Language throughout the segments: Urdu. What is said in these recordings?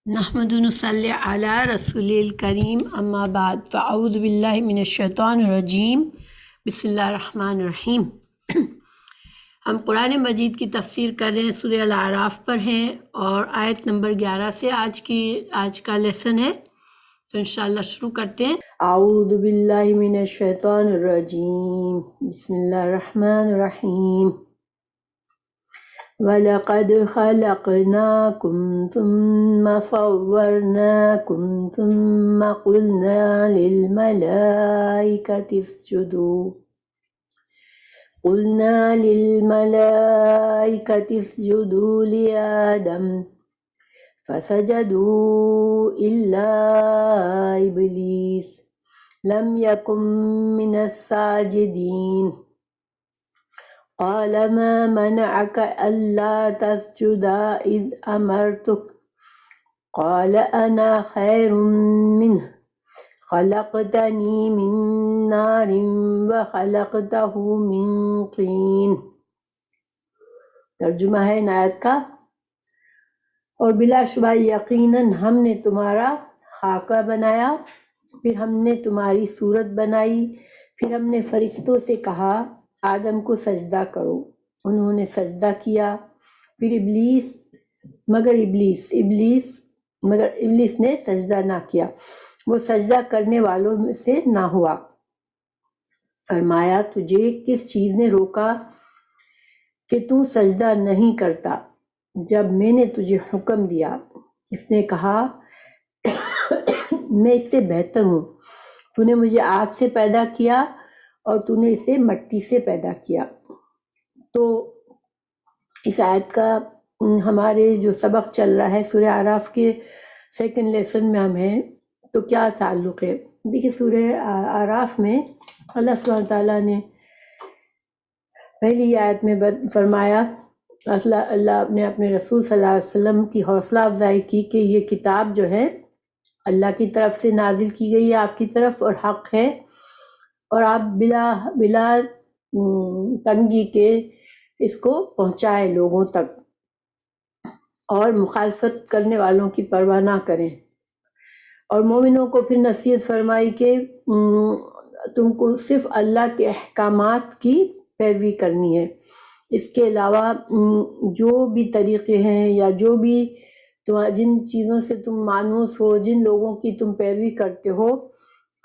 نحمد و نصلی علی رسول الکریم اما بعد فاعوذ باللہ من الشیطان الرجیم بسم اللہ الرحمن الرحیم۔ ہم قرآن مجید کی تفسیر کر رہے ہیں، سورہ الاعراف پر ہیں اور آیت نمبر 11 سے آج کا لیسن ہے، تو انشاءاللہ شروع کرتے ہیں۔ اعوذ باللہ من الشیطان الرجیم بسم اللہ الرحمن الرحیم۔ وَلَقَدْ خَلَقْنَاكُمْ ثُمَّ صَوَّرْنَاكُمْ ثُمَّ قُلْنَا لِلْمَلَائِكَةِ اسْجُدُوا لِآدَمَ فَسَجَدُوا إِلَّا إِبْلِيسَ لَمْ يَكُنْ مِنَ السَّاجِدِينَ قال ما منعك ألا تسجد إذ أمرتك قال أنا خير منه خلقتني من نار وخلقته من طين۔ ترجمہ ہے ان آیت کا، اور بلا شبہ یقیناً ہم نے تمہارا خاکہ بنایا، پھر ہم نے تمہاری صورت بنائی، پھر ہم نے فرشتوں سے کہا آدم کو سجدہ کرو، انہوں نے سجدہ کیا، پھر مگر ابلیس نے سجدہ نہ کیا، وہ سجدہ کرنے والوں میں سے نہ ہوا۔ فرمایا تجھے کس چیز نے روکا کہ تو سجدہ نہیں کرتا جب میں نے تجھے حکم دیا؟ اس نے کہا میں اس سے بہتر ہوں، تو نے مجھے آگ سے پیدا کیا اور تو نے اسے مٹی سے پیدا کیا۔ تو اس آیت کا ہمارے جو سبق چل رہا ہے سورہ اعراف کے سیکنڈ لیسن میں ہم ہیں، تو کیا تعلق ہے؟ دیکھیے سورہ اعراف میں اللہ سبحانہ تعالیٰ نے پہلی آیت میں فرمایا، اللہ نے اپنے رسول صلی اللہ علیہ وسلم کی حوصلہ افزائی کی کہ یہ کتاب جو ہے اللہ کی طرف سے نازل کی گئی ہے آپ کی طرف اور حق ہے، اور آپ بلا تنگی کے اس کو پہنچائے لوگوں تک، اور مخالفت کرنے والوں کی پرواہ نہ کریں، اور مومنوں کو پھر نصیحت فرمائی کہ تم کو صرف اللہ کے احکامات کی پیروی کرنی ہے، اس کے علاوہ جو بھی طریقے ہیں یا جو بھی جن چیزوں سے تم مانوس ہو، جن لوگوں کی تم پیروی کرتے ہو،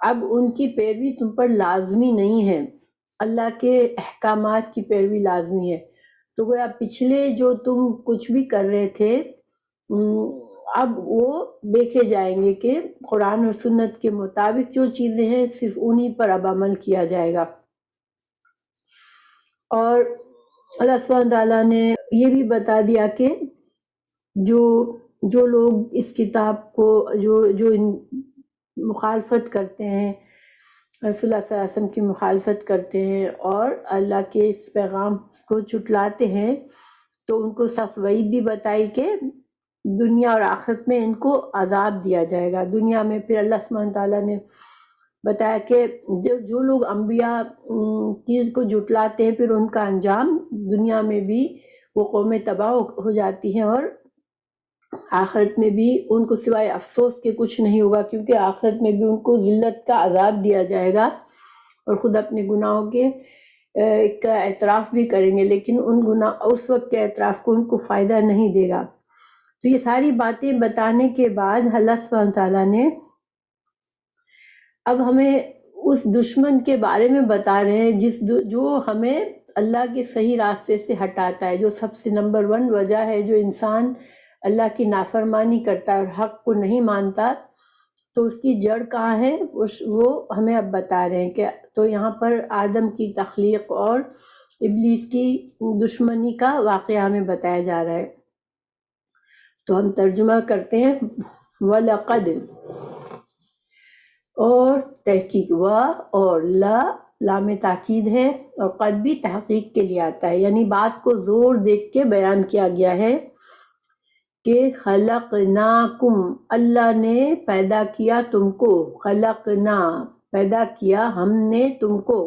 اب ان کی پیروی تم پر لازمی نہیں ہے، اللہ کے احکامات کی پیروی لازمی ہے۔ تو گویا پچھلے جو تم کچھ بھی کر رہے تھے اب وہ دیکھے جائیں گے کہ قرآن اور سنت کے مطابق جو چیزیں ہیں صرف انہی پر اب عمل کیا جائے گا۔ اور اللہ سبحانہ تعالیٰ نے یہ بھی بتا دیا کہ جو لوگ اس کتاب کو جو مخالفت کرتے ہیں، رسول اللہ صلی اللہ علیہ وسلم کی مخالفت کرتے ہیں اور اللہ کے اس پیغام کو جھٹلاتے ہیں، تو ان کو سخت وعید بھی بتائی کہ دنیا اور آخرت میں ان کو عذاب دیا جائے گا۔ دنیا میں پھر اللہ سبحانہ تعالیٰ نے بتایا کہ جو لوگ انبیاء چیز کو جھٹلاتے ہیں پھر ان کا انجام دنیا میں بھی وہ قوم تباہ ہو جاتی ہیں، اور آخرت میں بھی ان کو سوائے افسوس کے کچھ نہیں ہوگا، کیونکہ آخرت میں بھی ان کو ذلت کا عذاب دیا جائے گا، اور خود اپنے گناہوں کے کا اعتراف بھی کریں گے، لیکن اس وقت کے اعتراف کو ان کو فائدہ نہیں دے گا۔ تو یہ ساری باتیں بتانے کے بعد اللہ سبحانہ تعالیٰ نے اب ہمیں اس دشمن کے بارے میں بتا رہے ہیں جو ہمیں اللہ کے صحیح راستے سے ہٹاتا ہے، جو سب سے نمبر 1 وجہ ہے، جو انسان اللہ کی نافرمانی کرتا ہے اور حق کو نہیں مانتا، تو اس کی جڑ کہاں ہے وہ ہمیں اب بتا رہے ہیں کہ تو یہاں پر آدم کی تخلیق اور ابلیس کی دشمنی کا واقعہ ہمیں بتایا جا رہا ہے۔ تو ہم ترجمہ کرتے ہیں، وَلَقَدْ، اور تحقیق، اور لام تاکید ہے، اور قد بھی تحقیق کے لیے آتا ہے، یعنی بات کو زور دیکھ کے بیان کیا گیا ہے کہ خلقناکم، اللہ نے پیدا کیا تم کو، خلقنا، پیدا کیا ہم نے تم کو،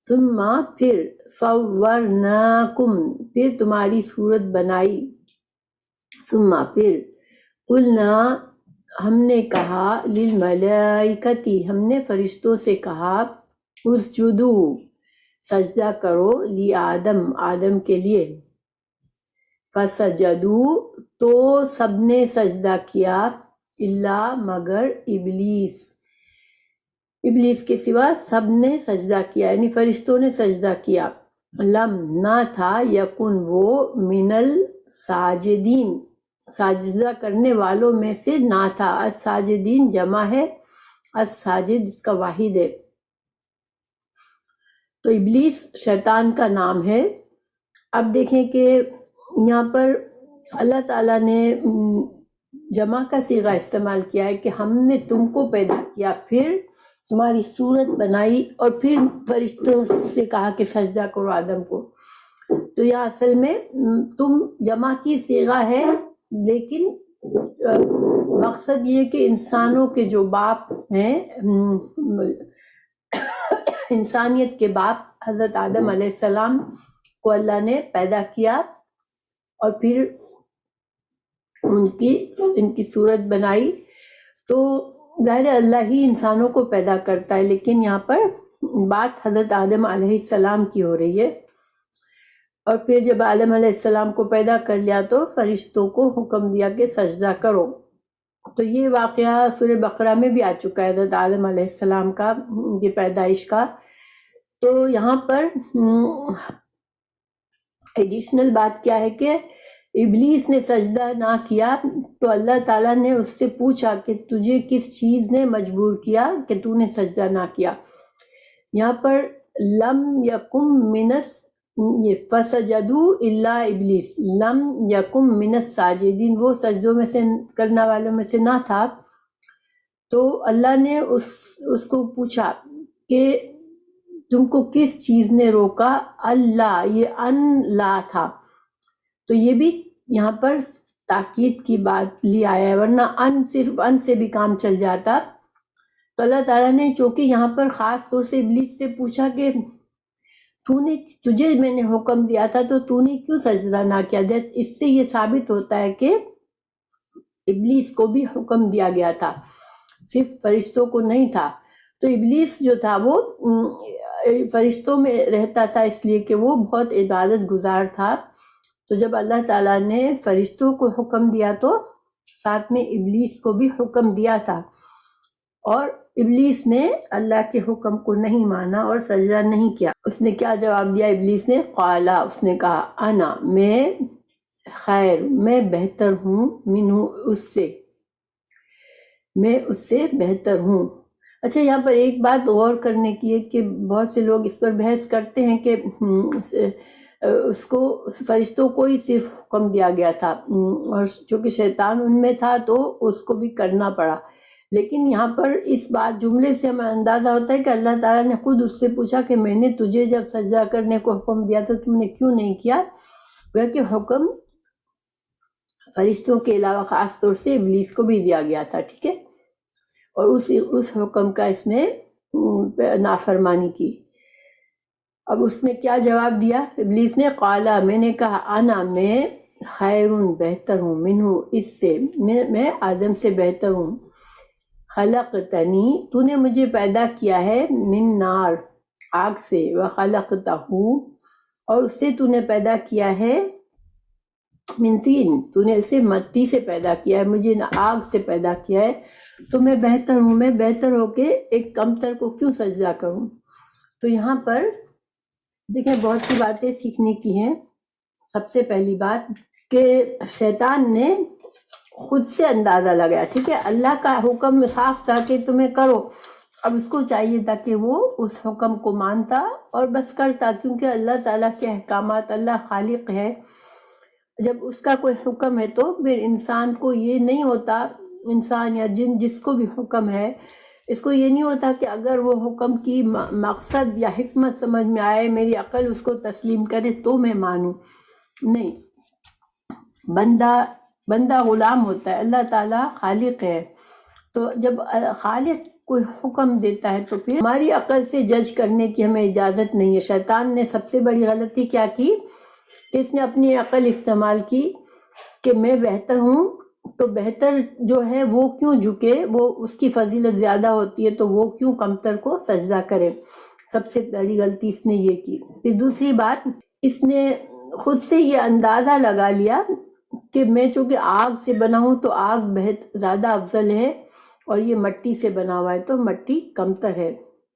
ثم، پھر، صورناکم، پھر تمہاری صورت بنائی، ثم، پھر، قلنا ہم نے کہا للملائکتی ہم نے فرشتوں سے کہا اسجدو سجدہ کرو لی آدم کے لیے فسجدو تو سب نے سجدہ کیا الا مگر ابلیس کے سوا سب نے سجدہ کیا یعنی فرشتوں نے سجدہ کیا لم نہ تھا یکن وہ من الساجدین ساجدہ کرنے والوں میں سے نہ تھا الساجدین جمع ہے الساجد اس کا واحد ہے تو ابلیس شیطان کا نام ہے اب دیکھیں کہ یہاں پر اللہ تعالیٰ نے جمع کا صیغہ استعمال کیا ہے کہ ہم نے تم کو پیدا کیا پھر تمہاری صورت بنائی اور پھر فرشتوں سے کہا کہ سجدہ کرو آدم کو تو یہ اصل میں تم جمع کی صیغہ ہے لیکن مقصد یہ کہ انسانوں کے جو باپ ہیں انسانیت کے باپ حضرت آدم علیہ السلام کو اللہ نے پیدا کیا اور پھر ان کی صورت بنائی تو ظاہر اللہ ہی انسانوں کو پیدا کرتا ہے لیکن یہاں پر بات حضرت آدم علیہ السلام کی ہو رہی ہے اور پھر جب آدم علیہ السلام کو پیدا کر لیا تو فرشتوں کو حکم دیا کہ سجدہ کرو تو یہ واقعہ سورہ بقرہ میں بھی آ چکا ہے حضرت آدم علیہ السلام کا یہ پیدائش کا تو یہاں پر ایڈیشنل بات کیا ہے کہ ابلیس نے سجدہ نہ کیا تو اللہ تعالیٰ نے اس سے پوچھا کہ تجھے کس چیز نے مجبور کیا کہ تو نے سجدہ نہ کیا یہاں پر لم یکم منس فسجدو الا ابلیس لم یکم من الساجدین وہ سجدوں میں سے کرنے والوں میں سے نہ تھا تو اللہ نے اس کو پوچھا کہ تم کو کس چیز نے روکا اللہ یہ ان لا تھا تو یہ بھی یہاں پر تاکید کی بات لی آیا ہے ورنہ ان صرف ان سے بھی کام چل جاتا تو اللہ تعالیٰ نے چونکہ یہاں پر خاص طور سے ابلیس سے پوچھا کہ تجھے میں نے حکم دیا تھا تو تو نے کیوں سجدہ نہ کیا اس سے یہ ثابت ہوتا ہے کہ ابلیس کو بھی حکم دیا گیا تھا صرف فرشتوں کو نہیں تھا تو ابلیس جو تھا وہ فرشتوں میں رہتا تھا اس لیے کہ وہ بہت عبادت گزار تھا تو جب اللہ تعالیٰ نے فرشتوں کو حکم دیا تو ساتھ میں ابلیس کو بھی حکم دیا تھا اور ابلیس نے اللہ کے حکم کو نہیں مانا اور سجدہ نہیں کیا اس نے کیا جواب دیا ابلیس نے قالا اس نے کہا انا میں خیر میں بہتر ہوں منہ اس سے میں اس سے بہتر ہوں اچھا یہاں پر ایک بات غور کرنے کی ہے کہ بہت سے لوگ اس پر بحث کرتے ہیں کہ اس کو فرشتوں کو ہی صرف حکم دیا گیا تھا اور چونکہ شیطان ان میں تھا تو اس کو بھی کرنا پڑا لیکن یہاں پر اس بات جملے سے ہمیں اندازہ ہوتا ہے کہ اللہ تعالیٰ نے خود اس سے پوچھا کہ میں نے تجھے جب سجدہ کرنے کو حکم دیا تو تم نے کیوں نہیں کیا گویا کہ حکم فرشتوں کے علاوہ خاص طور سے ابلیس کو بھی دیا گیا تھا ٹھیک ہے اور اس حکم کا اس نے نافرمانی کی اب اس نے کیا جواب دیا ابلیس نے قالا میں نے کہا انا میں خیرون بہتر ہوں منہ اس سے میں آدم سے بہتر ہوں خلقتنی تو نے مجھے پیدا کیا ہے من نار آگ سے وخلقتہ اور اس سے تو نے پیدا کیا ہے من طین تو نے اسے مٹی سے پیدا کیا ہے مجھے آگ سے پیدا کیا ہے تو میں بہتر ہوں میں بہتر ہو کے ایک کمتر کو کیوں سجدہ کروں تو یہاں پر دیکھیں بہت سی باتیں سیکھنے کی ہیں سب سے پہلی بات کہ شیطان نے خود سے اندازہ لگایا ٹھیک ہے اللہ کا حکم صاف تھا کہ تمہیں کرو اب اس کو چاہیے تھا کہ وہ اس حکم کو مانتا اور بس کرتا کیونکہ اللہ تعالیٰ کے احکامات اللہ خالق ہے جب اس کا کوئی حکم ہے تو پھر انسان کو یہ نہیں ہوتا انسان یا جن جس کو بھی حکم ہے اس کو یہ نہیں ہوتا کہ اگر وہ حکم کی مقصد یا حکمت سمجھ میں آئے میری عقل اس کو تسلیم کرے تو میں مانوں نہیں بندہ غلام ہوتا ہے اللہ تعالیٰ خالق ہے تو جب خالق کوئی حکم دیتا ہے تو پھر ہماری عقل سے جج کرنے کی ہمیں اجازت نہیں ہے شیطان نے سب سے بڑی غلطی کیا کی کہ اس نے اپنی عقل استعمال کی کہ میں بہتر ہوں تو بہتر جو ہے وہ کیوں جھکے، وہ اس کی فضیلت زیادہ ہوتی ہے تو وہ کیوں کمتر کو سجدہ کرے. سب سے بڑی غلطی اس نے یہ کی. پھر دوسری بات، اس نے خود سے یہ اندازہ لگا لیا کہ میں چونکہ آگ سے بنا ہوں تو آگ بہت زیادہ افضل ہے، اور یہ مٹی سے بنا ہوا ہے تو مٹی کمتر ہے.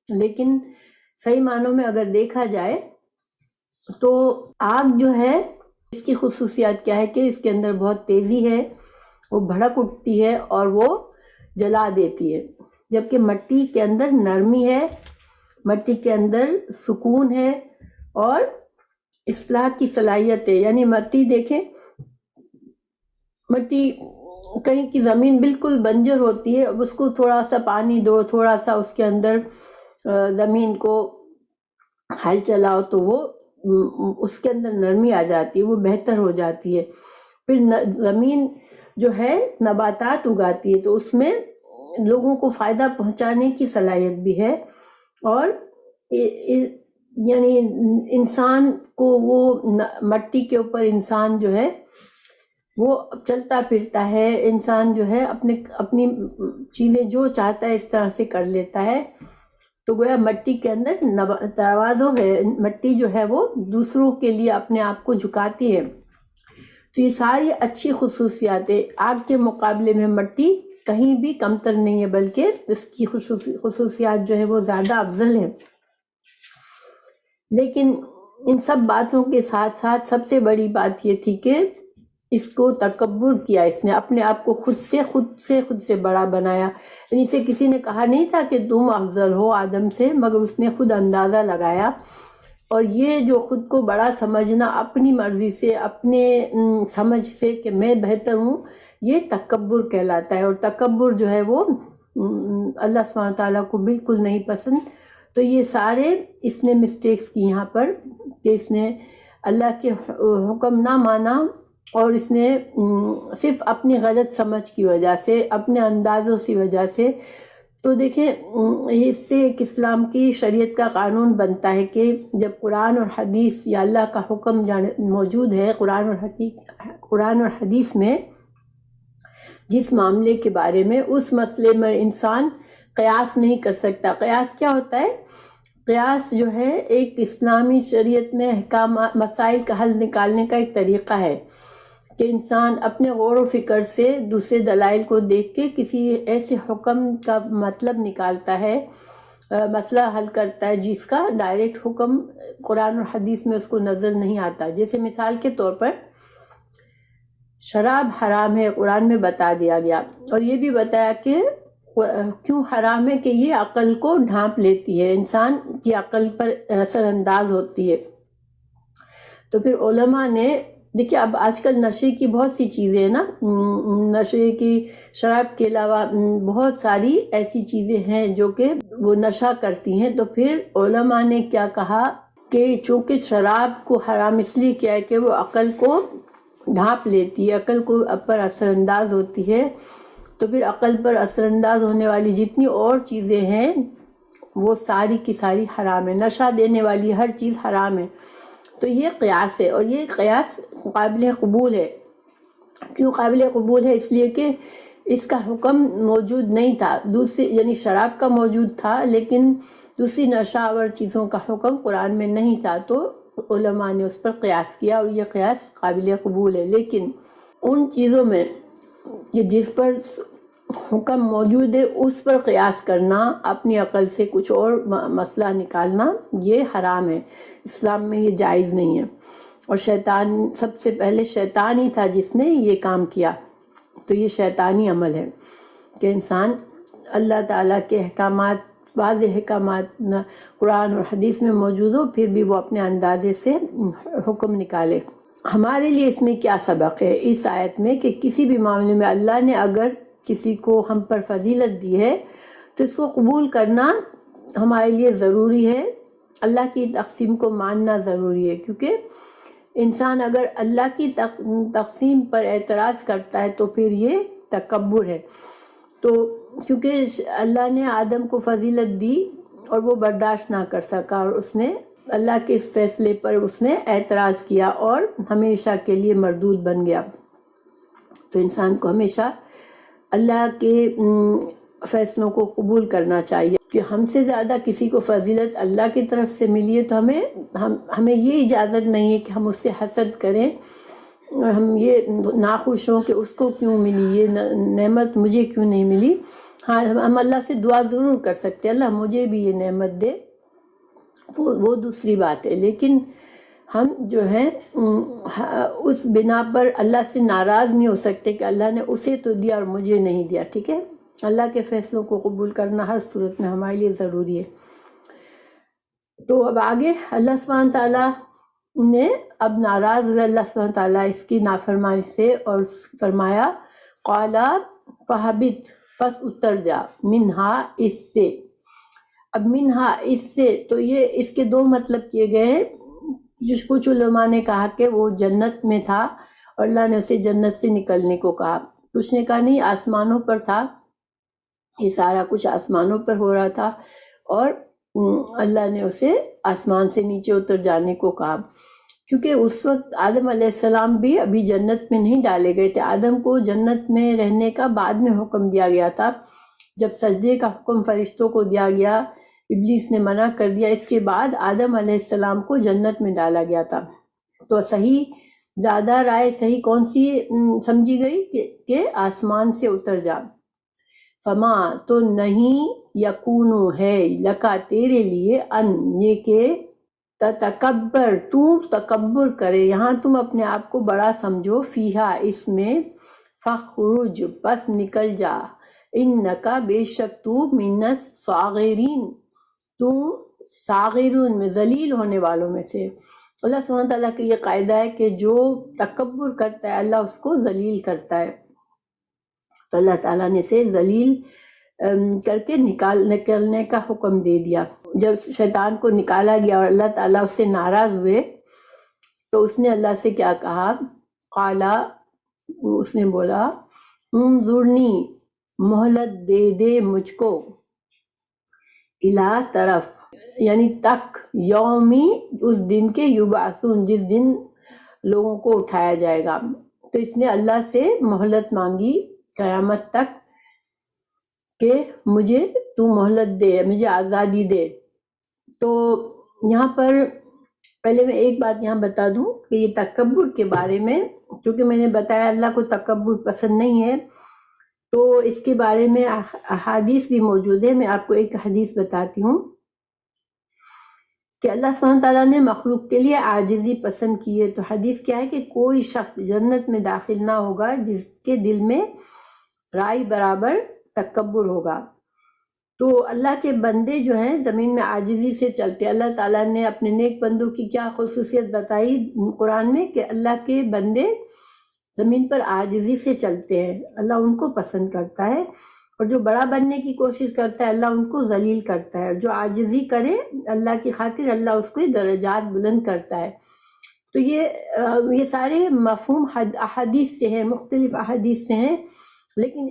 لیکن صحیح معنوں میں اگر دیکھا جائے تو آگ جو ہے اس کی خصوصیات کیا ہے کہ اس کے اندر بہت تیزی ہے، وہ بھڑک اٹھتی ہے اور وہ جلا دیتی ہے، جبکہ مٹی کے اندر نرمی ہے، مٹی کے اندر سکون ہے اور اصلاح کی صلاحیت ہے. یعنی مٹی دیکھیں، مٹی کہیں کی زمین بالکل بنجر ہوتی ہے، اب اس کو تھوڑا سا پانی دو، تھوڑا سا اس کے اندر زمین کو ہل چلاؤ تو وہ اس کے اندر نرمی آ جاتی ہے، وہ بہتر ہو جاتی ہے. پھر زمین جو ہے نباتات اگاتی ہے تو اس میں لوگوں کو فائدہ پہنچانے کی صلاحیت بھی ہے، اور یعنی انسان کو وہ مٹی کے اوپر انسان جو ہے وہ چلتا پھرتا ہے، انسان جو ہے اپنی چیزیں جو چاہتا ہے اس طرح سے کر لیتا ہے. تو گویا مٹی کے اندر تواضع ہے، مٹی جو ہے وہ دوسروں کے لیے اپنے آپ کو جھکاتی ہے. تو یہ ساری اچھی خصوصیات ہے. آگ کے مقابلے میں مٹی کہیں بھی کمتر نہیں ہے، بلکہ اس کی خصوصیات جو ہے وہ زیادہ افضل ہیں. لیکن ان سب باتوں کے ساتھ ساتھ سب سے بڑی بات یہ تھی کہ اس کو تکبر کیا، اس نے اپنے آپ کو خود سے بڑا بنایا. یعنی اسے کسی نے کہا نہیں تھا کہ تم افضل ہو آدم سے، مگر اس نے خود اندازہ لگایا. اور یہ جو خود کو بڑا سمجھنا اپنی مرضی سے، اپنے سمجھ سے کہ میں بہتر ہوں، یہ تکبر کہلاتا ہے. اور تکبر جو ہے وہ اللہ سبحانہ تعالیٰ کو بالکل نہیں پسند. تو یہ سارے اس نے مسٹیکس کی یہاں پر کہ اس نے اللہ کے حکم نہ مانا، اور اس نے صرف اپنی غلط سمجھ کی وجہ سے، اپنے اندازوں کی وجہ سے. تو دیکھیں اس سے ایک اسلام کی شریعت کا قانون بنتا ہے کہ جب قرآن اور حدیث یا اللہ کا حکم موجود ہے قرآن اور حدیث میں جس معاملے کے بارے میں، اس مسئلے میں انسان قیاس نہیں کر سکتا. قیاس کیا ہوتا ہے؟ قیاس جو ہے ایک اسلامی شریعت میں مسائل کا حل نکالنے کا ایک طریقہ ہے کہ انسان اپنے غور و فکر سے دوسرے دلائل کو دیکھ کے کسی ایسے حکم کا مطلب نکالتا ہے، مسئلہ حل کرتا ہے جس کا ڈائریکٹ حکم قرآن اور حدیث میں اس کو نظر نہیں آتا. جیسے مثال کے طور پر شراب حرام ہے، قرآن میں بتا دیا گیا، اور یہ بھی بتایا کہ کیوں حرام ہے کہ یہ عقل کو ڈھانپ لیتی ہے، انسان کی عقل پر اثر انداز ہوتی ہے. تو پھر علماء نے دیکھیے، اب آج کل نشے کی بہت سی چیزیں ہیں نا، نشے کی شراب کے علاوہ بہت ساری ایسی چیزیں ہیں جو کہ وہ نشہ کرتی ہیں. تو پھر علماء نے کیا کہا کہ چونکہ شراب کو حرام اس لیے کیا ہے کہ وہ عقل کو ڈھانپ لیتی ہے، عقل کو پر اثر انداز ہوتی ہے. تو پھر عقل پر اثر انداز ہونے والی جتنی اور چیزیں ہیں وہ ساری کی ساری حرام ہے، نشہ دینے والی ہر چیز حرام ہے. تو یہ قیاس ہے، اور یہ قیاس قابل قبول ہے. کیوں قابل قبول ہے؟ اس لیے کہ اس کا حکم موجود نہیں تھا، دوسری یعنی شراب کا موجود تھا لیکن دوسری نشہ آور چیزوں کا حکم قرآن میں نہیں تھا. تو علماء نے اس پر قیاس کیا، اور یہ قیاس قابل قبول ہے. لیکن ان چیزوں میں کہ جس پر حکم موجود ہے اس پر قیاس کرنا، اپنی عقل سے کچھ اور مسئلہ نکالنا، یہ حرام ہے، اسلام میں یہ جائز نہیں ہے. اور شیطان، سب سے پہلے شیطان ہی تھا جس نے یہ کام کیا. تو یہ شیطانی عمل ہے کہ انسان اللہ تعالیٰ کے احکامات، واضح احکامات قرآن اور حدیث میں موجود ہو، پھر بھی وہ اپنے اندازے سے حکم نکالے. ہمارے لیے اس میں کیا سبق ہے اس آیت میں کہ کسی بھی معاملے میں اللہ نے اگر کسی کو ہم پر فضیلت دی ہے تو اس کو قبول کرنا ہمارے لیے ضروری ہے، اللہ کی تقسیم کو ماننا ضروری ہے. کیونکہ انسان اگر اللہ کی تقسیم پر اعتراض کرتا ہے تو پھر یہ تکبر ہے. تو کیونکہ اللہ نے آدم کو فضیلت دی اور وہ برداشت نہ کر سکا، اور اس نے اللہ کے اس فیصلے پر اس نے اعتراض کیا اور ہمیشہ کے لیے مردود بن گیا. تو انسان کو ہمیشہ اللہ کے فیصلوں کو قبول کرنا چاہیے کہ ہم سے زیادہ کسی کو فضیلت اللہ کی طرف سے ملی ہے تو ہمیں یہ اجازت نہیں ہے کہ ہم اس سے حسد کریں اور ہم یہ ناخوش ہوں کہ اس کو کیوں ملی یہ نعمت مجھے کیوں نہیں ملی. ہاں ہم اللہ سے دعا ضرور کر سکتے ہیں اللہ مجھے بھی یہ نعمت دے، وہ دوسری بات ہے، لیکن ہم جو ہے اس بنا پر اللہ سے ناراض نہیں ہو سکتے کہ اللہ نے اسے تو دیا اور مجھے نہیں دیا. ٹھیک ہے، اللہ کے فیصلوں کو قبول کرنا ہر صورت میں ہمارے لیے ضروری ہے. تو اب آگے اللہ سبحانہ تعالیٰ نے اب ناراض ہوئے اللہ سبحانہ تعالیٰ اس کی نافرمانی سے اور فرمایا قالا فہبت، پس اتر جا، منہا، اس سے. اب منہا اس سے، تو یہ اس کے دو مطلب کیے گئے ہیں. کچھ علماء نے کہا کہ وہ جنت میں تھا اور اللہ نے اسے جنت سے نکلنے کو کہا، کچھ نے کہا نہیں آسمانوں پر تھا، یہ سارا کچھ آسمانوں پر ہو رہا تھا اور اللہ نے اسے آسمان سے نیچے اتر جانے کو کہا، کیونکہ اس وقت آدم علیہ السلام بھی ابھی جنت میں نہیں ڈالے گئے تھے. آدم کو جنت میں رہنے کا بعد میں حکم دیا گیا تھا، جب سجدے کا حکم فرشتوں کو دیا گیا ابلیس نے منع کر دیا، اس کے بعد آدم علیہ السلام کو جنت میں ڈالا گیا تھا. تو صحیح زیادہ رائے صحیح کون سی سمجھی گئی کہ آسمان سے اتر جا. فما، تو نہیں، یکونو ہے، لکا تیرے لیے، ان یہ کہ تتکبر، تو تکبر کرے، یہاں تم اپنے آپ کو بڑا سمجھو، فیہا، اس میں، فخرج، پس نکل جا، انکا، بے شک تو، من الصاغرین، تو صاغرون میں ذلیل ہونے والوں میں سے. اللہ سبحانہ تعالیٰ کا یہ قاعدہ ہے کہ جو تکبر کرتا ہے اللہ اس کو ذلیل کرتا ہے. تو اللہ تعالیٰ نے اسے ذلیل کر کے نکلنے کا حکم دے دیا. جب شیطان کو نکالا گیا اور اللہ تعالیٰ اس سے ناراض ہوئے تو اس نے اللہ سے کیا کہا، قالا، اس نے بولا، انظرنی، مہلت دے مجھ کو، الا، طرف، یعنی تک، یومی، اس دن کے، یبعثون، جس دن لوگوں کو اٹھایا جائے گا. تو اس نے اللہ سے مہلت مانگی قیامت تک کہ مجھے تو مہلت دے، مجھے آزادی دے. تو یہاں پر پہلے میں ایک بات یہاں بتا دوں کہ یہ تکبر کے بارے میں، کیونکہ میں نے بتایا اللہ کو تکبر پسند نہیں ہے، تو اس کے بارے میں احادیث بھی موجود ہے. میں آپ کو ایک حدیث بتاتی ہوں کہ اللہ سبحانہ تعالیٰ نے مخلوق کے لیے عاجزی پسند کی ہے. تو حدیث کیا ہے کہ کوئی شخص جنت میں داخل نہ ہوگا جس کے دل میں رائی برابر تکبر ہوگا. تو اللہ کے بندے جو ہیں زمین میں عاجزی سے چلتے. اللہ تعالیٰ نے اپنے نیک بندوں کی کیا خصوصیت بتائی قرآن میں کہ اللہ کے بندے زمین پر عاجزی سے چلتے ہیں، اللہ ان کو پسند کرتا ہے، اور جو بڑا بننے کی کوشش کرتا ہے اللہ ان کو ذلیل کرتا ہے. جو عاجزی کرے اللہ کی خاطر اللہ اس کو درجات بلند کرتا ہے. تو یہ سارے مفہوم احادیث سے ہیں، مختلف احادیث سے ہیں، لیکن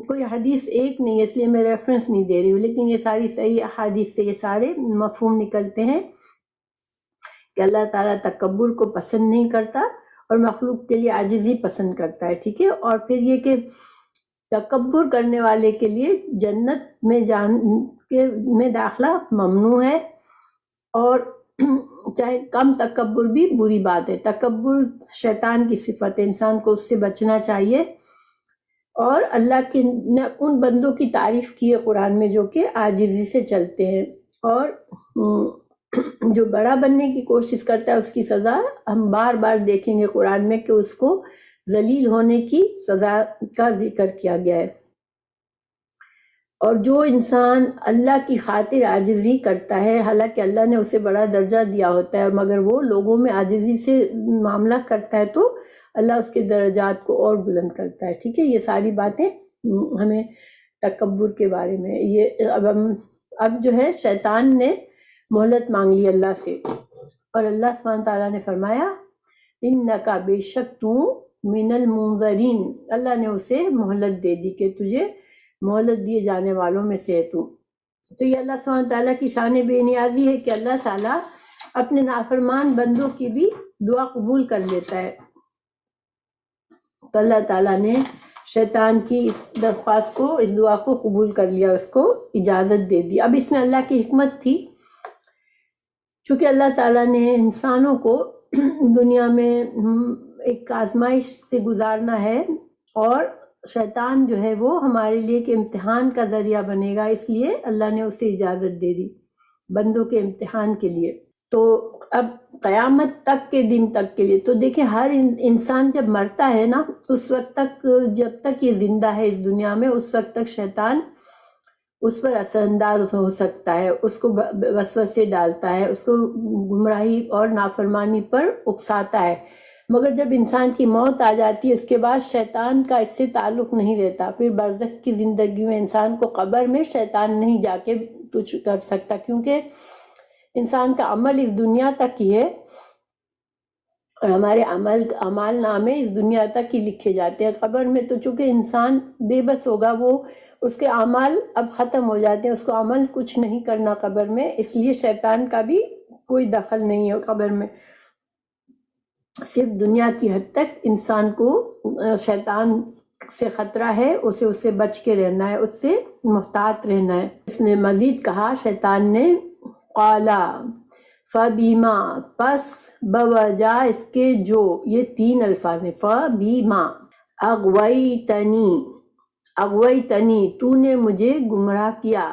کوئی حدیث ایک نہیں ہے اس لیے میں ریفرنس نہیں دے رہی ہوں، لیکن یہ ساری صحیح احادیث سے یہ سارے مفہوم نکلتے ہیں کہ اللہ تعالیٰ تکبر کو پسند نہیں کرتا اور مخلوق کے لیے عاجزی پسند کرتا ہے. ٹھیک ہے، اور پھر یہ کہ تکبر کرنے والے کے لیے جنت میں داخلہ ممنوع ہے، اور چاہے کم تکبر بھی بری بات ہے. تکبر شیطان کی صفت ہے، انسان کو اس سے بچنا چاہیے. اور اللہ کے نے ان بندوں کی تعریف کی ہے قرآن میں جو کہ عاجزی سے چلتے ہیں، اور جو بڑا بننے کی کوشش کرتا ہے اس کی سزا ہم بار بار دیکھیں گے قرآن میں کہ اس کو ذلیل ہونے کی سزا کا ذکر کیا گیا ہے. اور جو انسان اللہ کی خاطر عاجزی کرتا ہے، حالانکہ اللہ نے اسے بڑا درجہ دیا ہوتا ہے، مگر وہ لوگوں میں عاجزی سے معاملہ کرتا ہے تو اللہ اس کے درجات کو اور بلند کرتا ہے. ٹھیک ہے، یہ ساری باتیں ہمیں تکبر کے بارے میں. یہ اب جو ہے شیطان نے مہلت مانگ لی اللہ سے، اور اللہ سبحانہ تعالیٰ نے فرمایا انکا، بے شک تو، من المنظرین، اللہ نے اسے مہلت دے دی کہ تجھے مہلت دیے جانے والوں میں سے ہے تو. تو یہ اللہ سبحانہ تعالیٰ کی شان بے نیازی ہے کہ اللہ تعالیٰ اپنے نافرمان بندوں کی بھی دعا قبول کر لیتا ہے. تو اللہ تعالیٰ نے شیطان کی اس درخواست کو، اس دعا کو قبول کر لیا، اس کو اجازت دے دی۔ اب اس میں اللہ کی حکمت تھی، چونکہ اللہ تعالیٰ نے انسانوں کو دنیا میں ایک آزمائش سے گزارنا ہے، اور شیطان جو ہے وہ ہمارے لیے ایک امتحان کا ذریعہ بنے گا، اس لیے اللہ نے اسے اجازت دے دی بندوں کے امتحان کے لیے۔ تو اب قیامت تک کے دن تک کے لیے تو دیکھیں، ہر انسان جب مرتا ہے نا، اس وقت تک، جب تک یہ زندہ ہے اس دنیا میں، اس وقت تک شیطان اس پر اثر انداز ہو سکتا ہے، اس کو وسوسے ڈالتا ہے، اس کو گمراہی اور نافرمانی پر اکساتا ہے۔ مگر جب انسان کی موت آ جاتی ہے، اس کے بعد شیطان کا اس سے تعلق نہیں رہتا۔ پھر برزخ کی زندگی میں انسان کو قبر میں شیطان نہیں جا کے کچھ کر سکتا، کیونکہ انسان کا عمل اس دنیا تک ہی ہے، اور ہمارے اعمال نامے اس دنیا تک ہی لکھے جاتے ہیں۔ قبر میں تو چونکہ انسان بے بس ہوگا، وہ اس کے اعمال اب ختم ہو جاتے ہیں، اس کو عمل کچھ نہیں کرنا قبر میں، اس لیے شیطان کا بھی کوئی دخل نہیں ہے قبر میں۔ صرف دنیا کی حد تک انسان کو شیطان سے خطرہ ہے، اسے بچ کے رہنا ہے، اس سے محتاط رہنا ہے۔ اس نے مزید کہا شیطان نے، قالا فبیما، پس بوجہ اس کے جو، یہ تین الفاظ ہیں، فبیما اغویتنی تو نے مجھے گمراہ کیا،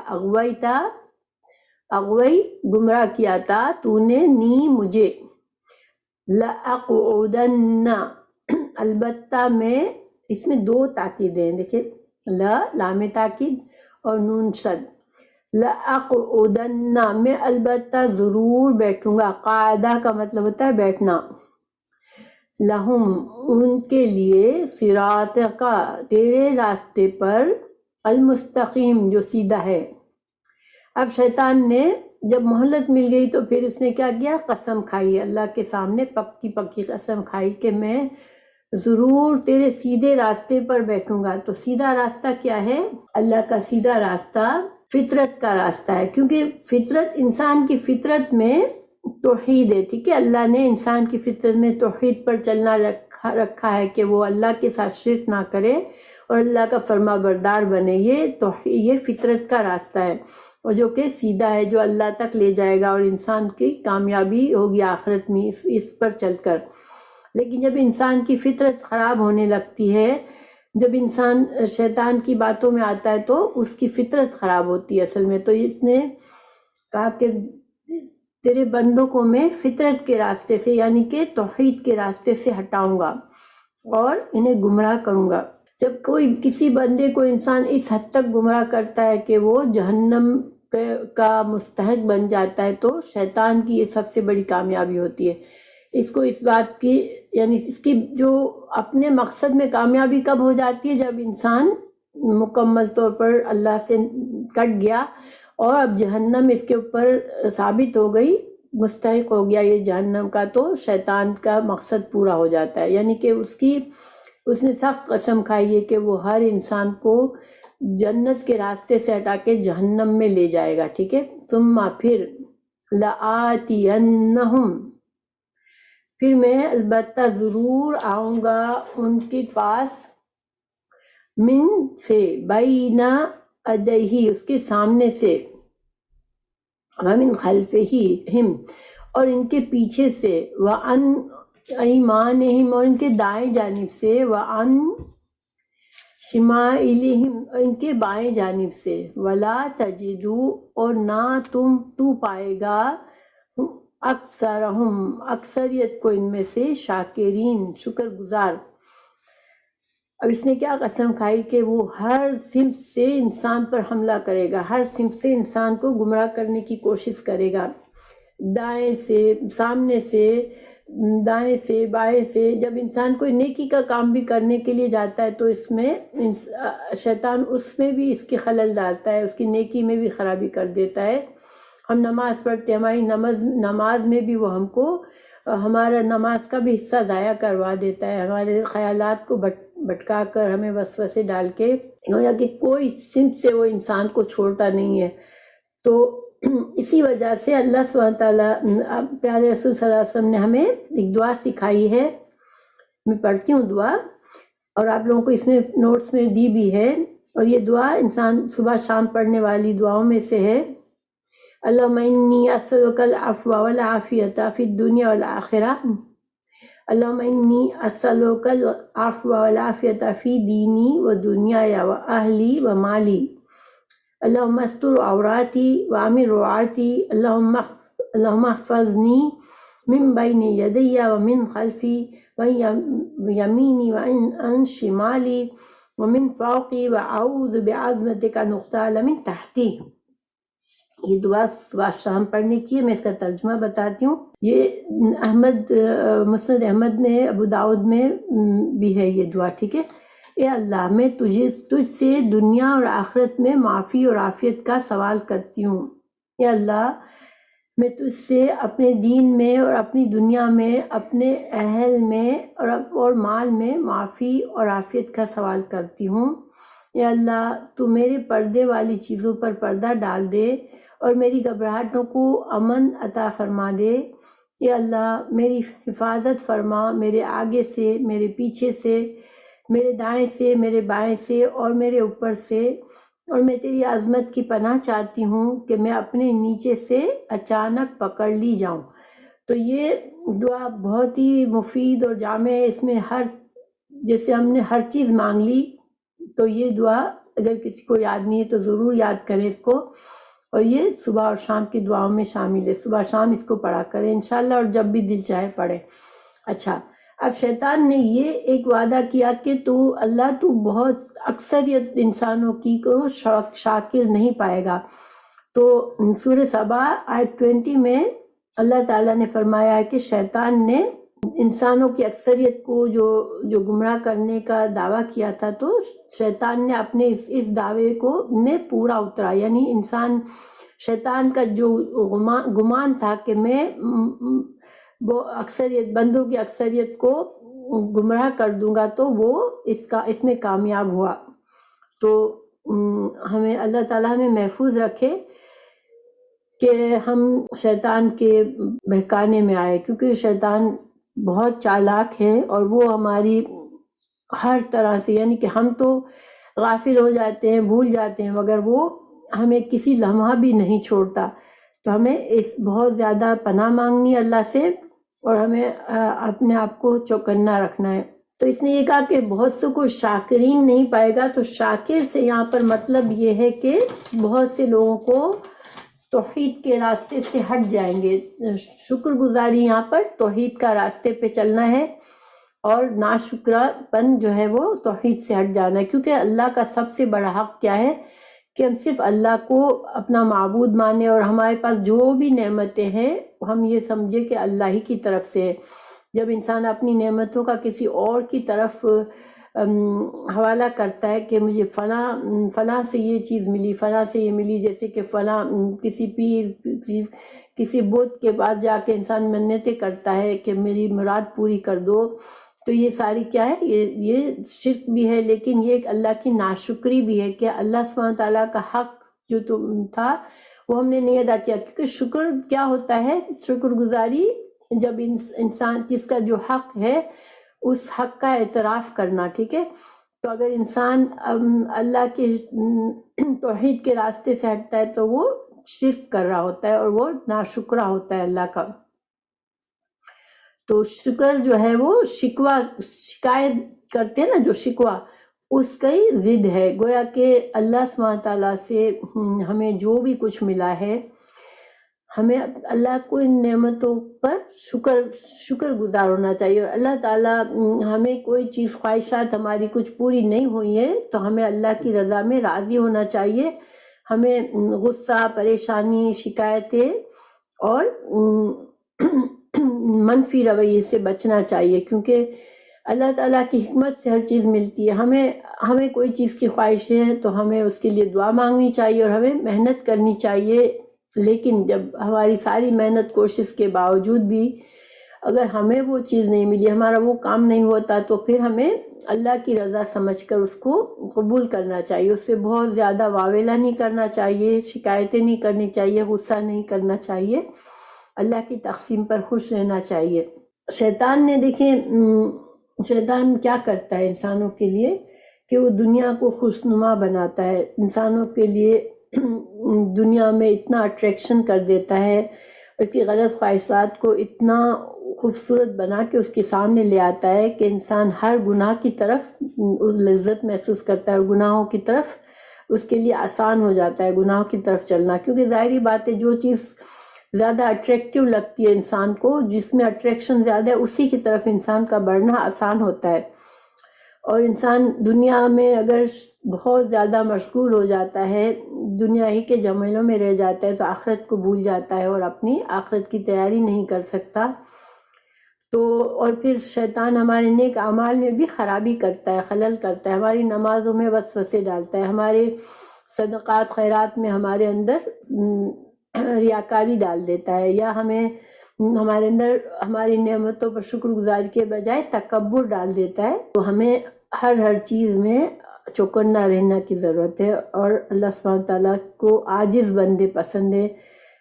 اغوی گمراہ کیا تھا تو نے، نی مجھے، لأقعدن البتہ میں، اس میں دو تاکیدیں ہیں، دیکھیں، لام تاکید اور نون شد، لأقعدن میں البتہ ضرور بیٹھوں گا، قاعدہ کا مطلب ہوتا ہے بیٹھنا، لہم ان کے لیے، صراطک تیرے راستے پر، المستقیم جو سیدھا ہے۔ اب شیطان نے جب مہلت مل گئی تو پھر اس نے کیا کیا، قسم کھائی اللہ کے سامنے، پکی پکی قسم کھائی کہ میں ضرور تیرے سیدھے راستے پر بیٹھوں گا۔ تو سیدھا راستہ کیا ہے؟ اللہ کا سیدھا راستہ فطرت کا راستہ ہے، کیونکہ فطرت، انسان کی فطرت میں توحید ہے، ٹھیک ہے، اللہ نے انسان کی فطرت میں توحید پر چلنا رکھا ہے کہ وہ اللہ کے ساتھ شرک نہ کرے اور اللہ کا فرما بردار بنے، یہ فطرت کا راستہ ہے، اور جو کہ سیدھا ہے، جو اللہ تک لے جائے گا اور انسان کی کامیابی ہوگی آخرت میں اس پر چل کر۔ لیکن جب انسان کی فطرت خراب ہونے لگتی ہے، جب انسان شیطان کی باتوں میں آتا ہے تو اس کی فطرت خراب ہوتی ہے اصل میں۔ تو اس نے کہا کہ تیرے بندوں کو میں فطرت کے راستے سے، یعنی کہ توحید کے راستے سے ہٹاؤں گا اور انہیں گمراہ کروں گا۔ جب کوئی کسی بندے کو انسان اس حد تک گمراہ کرتا ہے کہ وہ جہنم کا مستحق بن جاتا ہے، تو شیطان کی یہ سب سے بڑی کامیابی ہوتی ہے۔ اس کو اس بات کی، یعنی اس کی جو اپنے مقصد میں کامیابی کب ہو جاتی ہے، جب انسان مکمل طور پر اللہ سے کٹ گیا اور اب جہنم اس کے اوپر ثابت ہو گئی، مستحق ہو گیا یہ جہنم کا، تو شیطان کا مقصد پورا ہو جاتا ہے، یعنی کہ اس نے سخت قسم کھائی ہے کہ وہ ہر انسان کو جنت کے راستے سے ہٹا کے جہنم میں لے جائے گا، ٹھیک ہے۔ ثم پھر، لآتینہم پھر میں البتہ ضرور آؤں گا ان کے پاس، من سے، بین ادیہ اس کے سامنے سے، ومن خلفہم اور ان کے پیچھے سے، وعن ایمانہم اور ان کے دائیں جانب سے، وعن شمائلہم ان کے بائیں جانب سے، ولا تجدو اور نہ تو پائے گا، اکثرہم اکثریت کو ان میں سے، شاکرین شکر گزار۔ اب اس نے کیا قسم کھائی کہ وہ ہر سمت سے انسان پر حملہ کرے گا، ہر سمت سے انسان کو گمراہ کرنے کی کوشش کرے گا، دائیں سے، سامنے سے، دائیں سے، بائیں سے۔ جب انسان کوئی نیکی کا کام بھی کرنے کے لیے جاتا ہے تو اس میں شیطان اس میں بھی اس کی خلل ڈالتا ہے، اس کی نیکی میں بھی خرابی کر دیتا ہے۔ ہم نماز پڑھتے ہیں، ہماری نماز میں بھی وہ ہم کو ہمارا نماز کا بھی حصہ ضائع کروا دیتا ہے، ہمارے خیالات کو بھٹکا کر ہمیں وسوسے ڈال کے، گویا کہ کوئی سمت سے وہ انسان کو چھوڑتا نہیں ہے۔ تو اسی وجہ سے اللہ سبحانہ تعالیٰ، پیارے رسول صلی اللہ علیہ وسلم نے ہمیں ایک دعا سکھائی ہے، میں پڑھتی ہوں دعا، اور آپ لوگوں کو اس میں نوٹس میں دی بھی ہے، اور یہ دعا انسان صبح شام پڑھنے والی دعاؤں میں سے ہے۔ اللہم انی اسألک العفو والعافیۃ فی الدنیا والآخرہ، اللہم انی اسألک العفو والعافیۃ فی دینی و دنیای و اہلی و مالی، اللہم استر عوراتی وامن روعاتی، اللہم احفظنی من بین یدی ومن خلفی وعن یمینی وعن شمالی ومن فوقی واعوذ بعظمتک ان اغتال من تحتی۔ یہ دعا صبح شام پڑھنے کی ہے۔ میں اس کا ترجمہ بتاتی ہوں۔ یہ مسند احمد میں، ابو داؤد میں بھی ہے یہ دعا، ٹھیک ہے۔ اے اللہ، میں تجھ سے دنیا اور آخرت میں معافی اور عافیت کا سوال کرتی ہوں۔ اے اللہ، میں تجھ سے اپنے دین میں اور اپنی دنیا میں، اپنے اہل میں اور مال میں معافی اور عافیت کا سوال کرتی ہوں۔ اے اللہ، تو میرے پردے والی چیزوں پر پردہ ڈال دے اور میری گھبراہٹوں کو امن عطا فرما دے۔ اے اللہ، میری حفاظت فرما، میرے آگے سے، میرے پیچھے سے، میرے دائیں سے، میرے بائیں سے اور میرے اوپر سے، اور میں تیری عظمت کی پناہ چاہتی ہوں کہ میں اپنے نیچے سے اچانک پکڑ لی جاؤں۔ تو یہ دعا بہت ہی مفید اور جامع ہے۔ اس میں جیسے ہم نے ہر چیز مانگ لی، تو یہ دعا اگر کسی کو یاد نہیں ہے تو ضرور یاد کریں اس کو، اور یہ صبح اور شام کی دعاؤں میں شامل ہے۔ صبح شام اس کو پڑھا کریں انشاءاللہ، اور جب بھی دل چاہے پڑھیں۔ اچھا، اب شیطان نے یہ ایک وعدہ کیا کہ تو بہت اکثریت انسانوں کی کو شاکر نہیں پائے گا۔ تو سورہ سبا آیت 20 میں اللہ تعالیٰ نے فرمایا ہے کہ شیطان نے انسانوں کی اکثریت کو جو گمراہ کرنے کا دعویٰ کیا تھا، تو شیطان نے اپنے اس دعوے کو نے پورا اترا، یعنی شیطان کا جو گمان تھا کہ میں وہ بندوں کی اکثریت کو گمراہ کر دوں گا، تو وہ اس میں کامیاب ہوا۔ تو ہمیں اللہ تعالیٰ ہمیں محفوظ رکھے کہ ہم شیطان کے بہکانے میں آئے، کیونکہ شیطان بہت چالاک ہے اور وہ ہماری ہر طرح سے، یعنی کہ ہم تو غافل ہو جاتے ہیں، بھول جاتے ہیں، مگر وہ ہمیں کسی لمحہ بھی نہیں چھوڑتا۔ تو ہمیں بہت زیادہ پناہ مانگنی ہے اللہ سے، اور ہمیں اپنے آپ کو چوکنا رکھنا ہے۔ تو اس نے یہ کہا کہ بہت سے کو شاکرین نہیں پائے گا، تو شاکر سے یہاں پر مطلب یہ ہے کہ بہت سے لوگوں کو توحید کے راستے سے ہٹ جائیں گے۔ شکر گزاری یہاں پر توحید کا راستے پہ چلنا ہے، اور ناشکرہ پن جو ہے وہ توحید سے ہٹ جانا ہے، کیونکہ اللہ کا سب سے بڑا حق کیا ہے کہ ہم صرف اللہ کو اپنا معبود مانیں، اور ہمارے پاس جو بھی نعمتیں ہیں ہم یہ سمجھے کہ اللہ ہی کی طرف سے ہے۔ جب انسان اپنی نعمتوں کا کسی اور کی طرف حوالہ کرتا ہے کہ مجھے فلاں سے یہ چیز ملی، فلاں سے یہ ملی، جیسے کہ فلاں کسی پیر، کسی بت کے پاس جا کے انسان منتیں کرتا ہے کہ میری مراد پوری کر دو، تو یہ ساری کیا ہے، یہ شرک بھی ہے، لیکن یہ ایک اللہ کی ناشکری بھی ہے کہ اللہ سبحانہ تعالیٰ کا حق جو تھا وہ ہم نے نہیں ادا کیا۔ کیونکہ شکر کیا ہوتا ہے، شکر گزاری جب انسان جس کا جو حق ہے اس حق کا اعتراف کرنا، ٹھیک ہے۔ تو اگر انسان اللہ کے توحید کے راستے سے ہٹتا ہے تو وہ شرک کر رہا ہوتا ہے، اور وہ ناشکرہ ہوتا ہے اللہ کا۔ تو شکر جو ہے وہ شکایت کرتے ہیں نا، جو شکوہ اس کا ہی ضد ہے، گویا کہ اللہ سبحانہ تعالیٰ سے ہمیں جو بھی کچھ ملا ہے، ہمیں اللہ کو ان نعمتوں پر شکر گزار ہونا چاہیے۔ اور اللہ تعالیٰ ہمیں کوئی چیز، خواہشات ہماری کچھ پوری نہیں ہوئی ہیں تو ہمیں اللہ کی رضا میں راضی ہونا چاہیے۔ ہمیں غصہ، پریشانی، شکایتیں اور منفی رویے سے بچنا چاہیے، کیونکہ اللہ تعالیٰ کی حکمت سے ہر چیز ملتی ہے۔ ہمیں کوئی چیز کی خواہش ہے تو ہمیں اس کے لیے دعا مانگنی چاہیے اور ہمیں محنت کرنی چاہیے، لیکن جب ہماری ساری محنت کوشش کے باوجود بھی اگر ہمیں وہ چیز نہیں ملی، ہمارا وہ کام نہیں ہوتا، تو پھر ہمیں اللہ کی رضا سمجھ کر اس کو قبول کرنا چاہیے۔ اس پہ بہت زیادہ واویلا نہیں کرنا چاہیے، شکایتیں نہیں کرنی چاہیے، غصہ نہیں کرنا چاہیے، اللہ کی تقسیم پر خوش رہنا چاہیے۔ شیطان نے دیکھیں شیطان کیا کرتا ہے انسانوں کے لیے کہ وہ دنیا کو خوشنما بناتا ہے، انسانوں کے لیے دنیا میں اتنا اٹریکشن کر دیتا ہے، اس کی غلط خواہشات کو اتنا خوبصورت بنا کے اس کے سامنے لے آتا ہے کہ انسان ہر گناہ کی طرف لذت محسوس کرتا ہے، اور گناہوں کی طرف اس کے لیے آسان ہو جاتا ہے گناہوں کی طرف چلنا، کیونکہ ظاہری بات ہے جو چیز زیادہ اٹریکٹیو لگتی ہے انسان کو، جس میں اٹریکشن زیادہ ہے، اسی کی طرف انسان کا بڑھنا آسان ہوتا ہے۔ اور انسان دنیا میں اگر بہت زیادہ مشغول ہو جاتا ہے، دنیا ہی کے جھمیلوں میں رہ جاتا ہے، تو آخرت کو بھول جاتا ہے اور اپنی آخرت کی تیاری نہیں کر سکتا۔ تو اور پھر شیطان ہمارے نیک اعمال میں بھی خرابی کرتا ہے، خلل کرتا ہے، ہماری نمازوں میں وسوسے ڈالتا ہے، ہمارے صدقات خیرات میں ہمارے اندر ریاکاری ڈال دیتا ہے، یا ہمارے اندر ہماری نعمتوں پر شکر گزاری کے بجائے تکبر ڈال دیتا ہے۔ تو ہمیں ہر چیز میں چوکنا رہنا کی ضرورت ہے، اور اللہ سبحانہ تعالیٰ کو عاجز بندے پسند ہے،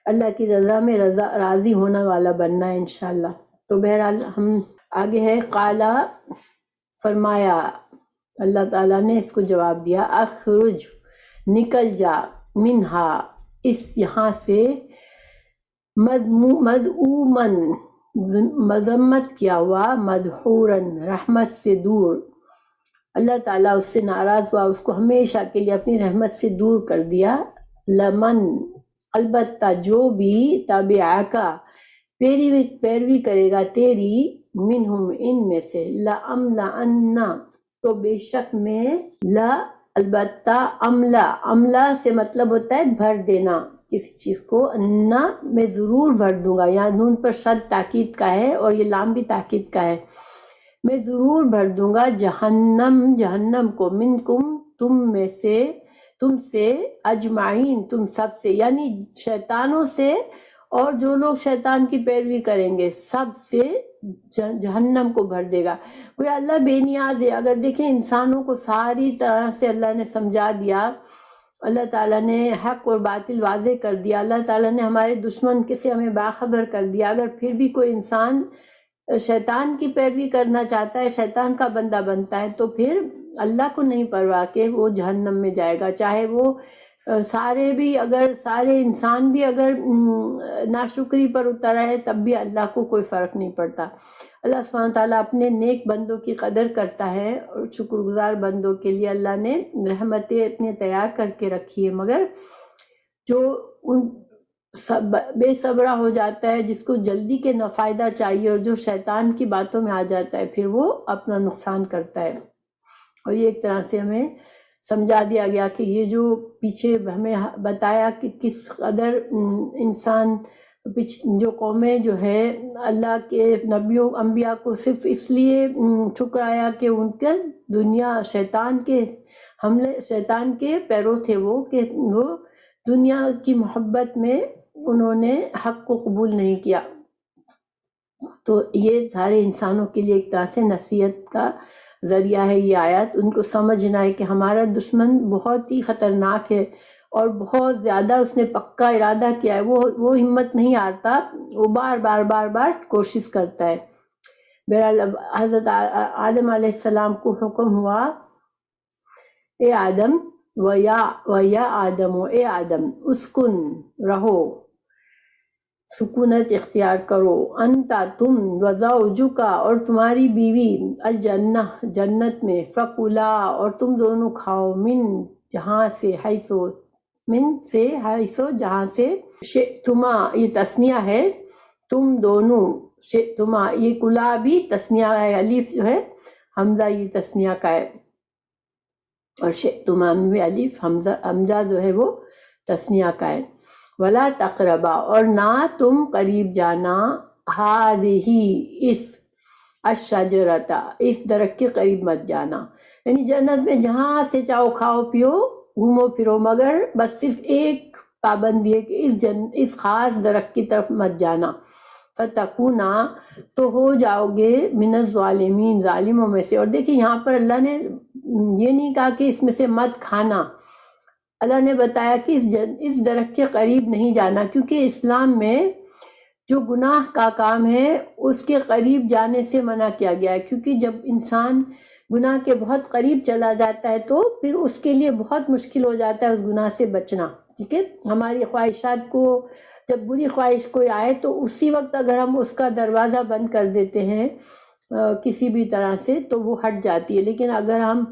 اللہ کی رضا میں راضی ہونے والا بننا ہے انشاءاللہ۔ تو بہرحال ہم آگے ہے، قالا فرمایا اللہ تعالیٰ نے اس کو جواب دیا، اخرج نکل جا، منہا اس یہاں سے، مذءومن مذمت کیا ہوا، مدحورن رحمت سے دور، اللہ تعالیٰ اس سے ناراض ہوا، اس کو ہمیشہ کے لیے اپنی رحمت سے دور کر دیا۔ لمن البتہ جو بھی تابعاکا پیروی کرے گا تیری، منہم ان میں سے، لأملأن تو بے شک میں، البتہ عملہ سے مطلب ہوتا ہے بھر دینا کسی چیز کو، انا میں ضرور بھر دوں گا، یہاں نون پر شد تاکید کا ہے اور یہ لام بھی تاکید کا ہے، میں ضرور بھر دوں گا جہنم کو، منکم تم سے، اجمعین تم سب سے، یعنی شیطانوں سے اور جو لوگ شیطان کی پیروی کریں گے سب سے جہنم کو بھر دے گا۔ کوئی اللہ بے نیاز ہے، اگر دیکھیں انسانوں کو ساری طرح سے اللہ نے سمجھا دیا، اللہ تعالیٰ نے حق اور باطل واضح کر دیا، اللہ تعالیٰ نے ہمارے دشمن سے ہمیں باخبر کر دیا، اگر پھر بھی کوئی انسان شیطان کی پیروی کرنا چاہتا ہے، شیطان کا بندہ بنتا ہے، تو پھر اللہ کو نہیں پرواہ کہ وہ جہنم میں جائے گا، چاہے وہ سارے انسان بھی اگر ناشکری پر اتر آئے تب بھی اللہ کو کوئی فرق نہیں پڑتا۔ اللہ سبحانہ تعالیٰ اپنے نیک بندوں کی قدر کرتا ہے، اور شکر گزار بندوں کے لیے اللہ نے رحمتیں اپنے تیار کر کے رکھی ہے، مگر جو بے صبرہ ہو جاتا ہے، جس کو جلدی کے فائدہ چاہیے، اور جو شیطان کی باتوں میں آ جاتا ہے، پھر وہ اپنا نقصان کرتا ہے۔ اور یہ ایک طرح سے ہمیں سمجھا دیا گیا کہ یہ جو پیچھے ہمیں بتایا کہ کس قدر انسان جو قومیں جو ہے اللہ کے نبیوں انبیاء کو صرف اس لیے ٹھکرایا کہ ان کے دنیا شیطان کے پیرو تھے، وہ کہ وہ دنیا کی محبت میں انہوں نے حق کو قبول نہیں کیا۔ تو یہ سارے انسانوں کے لیے ایک طرح سے نصیحت کا ذریعہ ہے یہ آیت، ان کو سمجھنا ہے کہ ہمارا دشمن بہت ہی خطرناک ہے، اور بہت زیادہ اس نے پکا ارادہ کیا ہے، وہ ہمت نہیں ہارتا، وہ بار کوشش کرتا ہے۔ بہرحال حضرت آدم علیہ السلام کو حکم ہوا، اے آدم یا آدم، اے آدم اسکن رہو، سکونت اختیار کرو، انتا تم، وزوجکا اور تمہاری بیوی، الجنہ جنت میں، فکلا اور تم دونوں کھاؤ، حیثو جہاں سے، شئتما یہ تثنیہ ہے، تم دونوں، شئتما یہ کلا بھی تثنیہ ہے، الف جو ہے حمزہ یہ تثنیہ کا ہے، اور شئتما میں الف حمزہ جو ہے وہ تثنیہ کا ہے۔ ولا تقربا اور نہ تم قریب جانا، ہذہ اس، الشجرۃ اس درخت کے قریب مت جانا، یعنی جنت میں جہاں سے چاہو کھاؤ پیو گھومو پھرو، مگر بس صرف ایک پابندی ہے کہ اس خاص درخت کی طرف مت جانا، فتکونا تو ہو جاؤ گے، من الظالمین ظالموں میں سے۔ اور دیکھیں یہاں پر اللہ نے یہ نہیں کہا کہ اس میں سے مت کھانا، اللہ نے بتایا کہ اس درخت کے قریب نہیں جانا، کیونکہ اسلام میں جو گناہ کا کام ہے اس کے قریب جانے سے منع کیا گیا ہے، کیونکہ جب انسان گناہ کے بہت قریب چلا جاتا ہے تو پھر اس کے لیے بہت مشکل ہو جاتا ہے اس گناہ سے بچنا. ٹھیک ہے، ہماری خواہشات کو جب بری خواہش کوئی آئے تو اسی وقت اگر ہم اس کا دروازہ بند کر دیتے ہیں کسی بھی طرح سے تو وہ ہٹ جاتی ہے، لیکن اگر ہم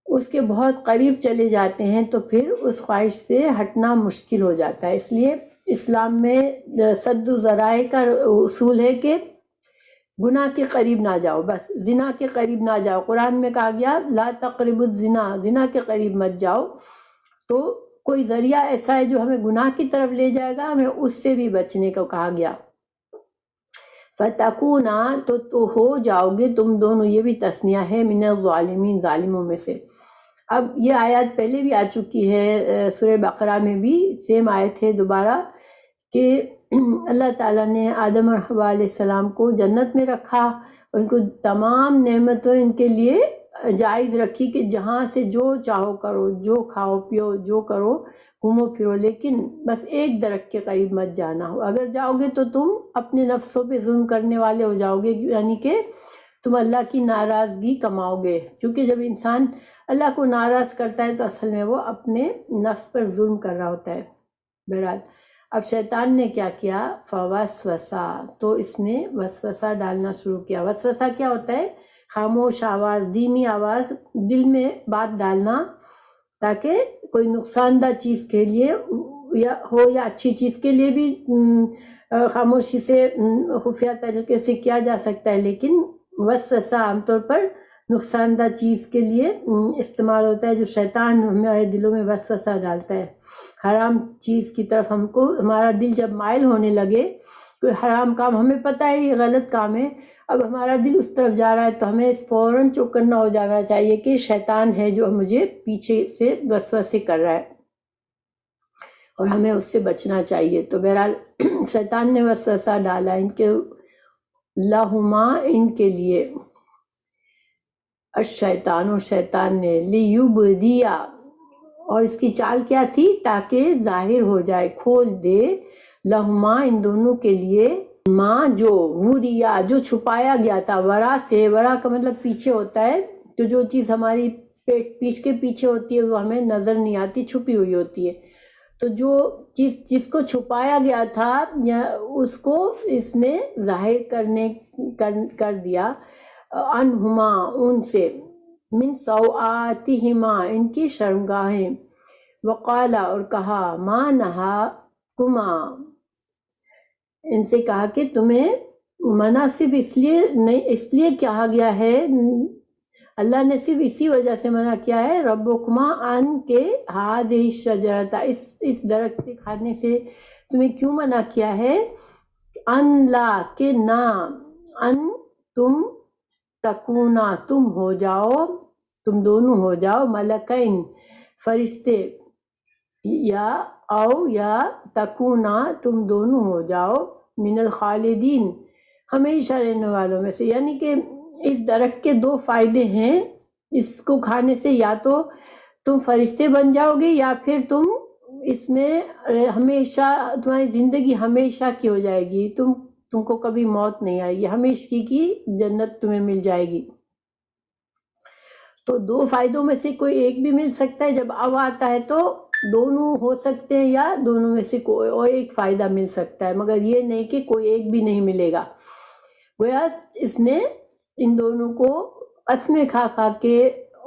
اس کے بہت قریب چلے جاتے ہیں تو پھر اس خواہش سے ہٹنا مشکل ہو جاتا ہے. اس لیے اسلام میں سد ذرائع کا اصول ہے کہ گناہ کے قریب نہ جاؤ، بس زنا کے قریب نہ جاؤ. قرآن میں کہا گیا لا تقربوا الزنا، زنا کے قریب مت جاؤ. تو کوئی ذریعہ ایسا ہے جو ہمیں گناہ کی طرف لے جائے گا، ہمیں اس سے بھی بچنے کو کہا گیا. فتکونا تو ہو جاؤ گے تم دونوں، یہ بھی تثنیہ ہے، من الظالمین، ظالموں میں سے. اب یہ آیات پہلے بھی آ چکی ہے سورہ بقرہ میں بھی سیم آیت ہے دوبارہ کہ اللہ تعالیٰ نے آدم اور حوا علیہ السلام کو جنت میں رکھا، ان کو تمام نعمتوں ان کے لیے جائز رکھی کہ جہاں سے جو چاہو کرو، جو کھاؤ پیو، جو کرو گھومو پھرو، لیکن بس ایک درخت کے قریب مت جانا ہو. اگر جاؤ گے تو تم اپنے نفسوں پہ ظلم کرنے والے ہو جاؤ گے، یعنی کہ تم اللہ کی ناراضگی کماؤ گے. کیونکہ جب انسان اللہ کو ناراض کرتا ہے تو اصل میں وہ اپنے نفس پر ظلم کر رہا ہوتا ہے. بہرحال اب شیطان نے کیا کیا، فوسوسہ، تو اس نے وسوسہ ڈالنا شروع کیا. وسوسہ کیا ہوتا ہے؟ خاموش آواز، دھیمی آواز، دل میں بات ڈالنا تاکہ کوئی نقصان دہ چیز کے لیے یا اچھی چیز کے لیے بھی خاموشی سے خفیہ طریقے سے کیا جا سکتا ہے، لیکن وسوسہ عام طور پر نقصان دہ چیز کے لیے استعمال ہوتا ہے. جو شیطان ہمارے دلوں میں وسوسہ ڈالتا ہے حرام چیز کی طرف، ہم کو ہمارا دل جب مائل ہونے لگے کوئی حرام کام، ہمیں پتہ ہے یہ غلط کام ہے، اب ہمارا دل اس طرف جا رہا ہے تو ہمیں فوراً چوکنا ہو جانا چاہیے کہ شیطان ہے جو مجھے پیچھے سے وسوسے کر رہا ہے اور ہمیں اس سے بچنا چاہیے. تو بہرحال شیطان نے وسوسہ ڈالا ان کے لہما، ان کے لیے، الشیطان، و شیطان نے، لیبدیا، اور اس کی چال کیا تھی، تاکہ ظاہر ہو جائے، کھول دے، لہما، ان دونوں کے لیے، ماں جو وریا، جو چھپایا گیا تھا. ورا سے، ورا کا مطلب پیچھے ہوتا ہے، تو جو چیز ہماری پیٹ کے پیچھے ہوتی ہے وہ ہمیں نظر نہیں آتی، چھپی ہوئی ہوتی ہے. تو جو چیز جس کو چھپایا گیا تھا یا اس کو اس نے ظاہر کر دیا، انہما، ان سے، من سوآتہما، ان کی شرمگاہیں، وقالا، اور کہا، ما نہاکما، ان سے کہا کہ تمہیں منع صرف اس لیے کہا گیا ہے، اللہ نے صرف اسی وجہ سے منع کیا ہے، ربکما، ان کے ہذہ الشجرۃ، اس درخت سے کھانے سے تمہیں کیوں منع کیا ہے، ان لا، کہ نہ، ان تم، تکونا، تم ہو جاؤ، تم دونوں ہو جاؤ، ملکین، فرشتے، یا تکونا، تم دونوں ہو جاؤ، من الخالدین، ہمیشہ رہنے والوں میں سے. یعنی کہ اس درخت کے دو فائدے ہیں، اس کو کھانے سے یا تو تم فرشتے بن جاؤ گے یا پھر تم اس میں ہمیشہ، تمہاری زندگی ہمیشہ کی ہو جائے گی، تم کو کبھی موت نہیں آئے گی، ہمیشہ کی جنت تمہیں مل جائے گی. تو دو فائدوں میں سے کوئی ایک بھی مل سکتا ہے، جب اب آتا ہے تو دونوں ہو سکتے ہیں یا دونوں میں سے کوئی اور ایک فائدہ مل سکتا ہے، مگر یہ نہیں کہ کوئی ایک بھی نہیں ملے گا. گویا اس نے ان دونوں کو قسمیں کھا کے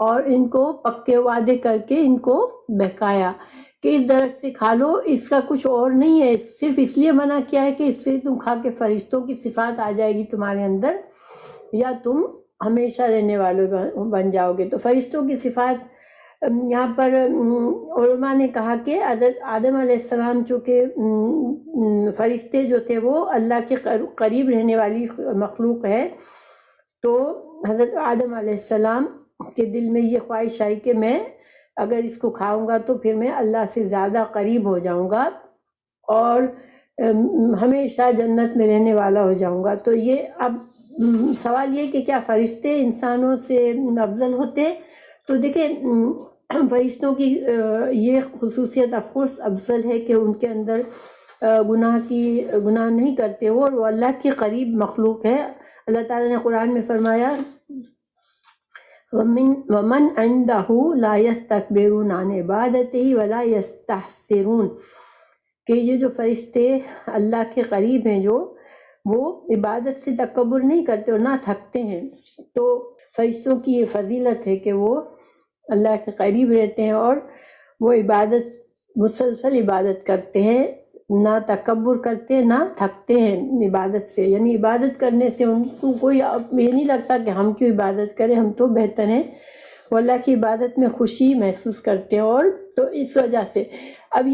اور ان کو پکے وعدے کر کے ان کو بہکایا کہ اس درخت سے کھا لو، اس کا کچھ اور نہیں ہے، صرف اس لیے منع کیا ہے کہ اس سے تم کھا کے فرشتوں کی صفات آ جائے گی تمہارے اندر، یا تم ہمیشہ رہنے والوں بن جاؤ گے. تو فرشتوں کی صفات یہاں پر علماء نے کہا کہ حضرت آدم علیہ السلام چونکہ فرشتے جو تھے وہ اللہ کے قریب رہنے والی مخلوق ہے، تو حضرت آدم علیہ السلام کے دل میں یہ خواہش آئی کہ میں اگر اس کو کھاؤں گا تو پھر میں اللہ سے زیادہ قریب ہو جاؤں گا اور ہمیشہ جنت میں رہنے والا ہو جاؤں گا. تو یہ اب سوال یہ کہ کیا فرشتے انسانوں سے افضل ہوتے؟ تو دیکھیں فرشتوں کی یہ خصوصیت آف کورس افضل ہے کہ ان کے اندر گناہ نہیں کرتے وہ اللہ کے قریب مخلوق ہے۔ اللہ تعالیٰ نے قرآن میں فرمایا وَمَنْ عِنْدَهُ لَا يَسْتَكْبِرُونَ عَنْ عِبَادَتِهِ وَلَا يَسْتَحْسِرُونَ کہ یہ جو فرشتے اللہ کے قریب ہیں جو وہ عبادت سے تکبر نہیں کرتے اور نہ تھکتے ہیں۔ تو فرشتوں کی یہ فضیلت ہے کہ وہ اللہ کے قریب رہتے ہیں اور وہ مسلسل عبادت کرتے ہیں، نہ تکبر کرتے ہیں نہ تھکتے ہیں عبادت سے، یعنی عبادت کرنے سے ان کو کوئی یہ نہیں لگتا کہ ہم کیوں عبادت کریں، ہم تو بہتر ہیں، وہ اللہ کی عبادت میں خوشی محسوس کرتے ہیں۔ اور تو اس وجہ سے اب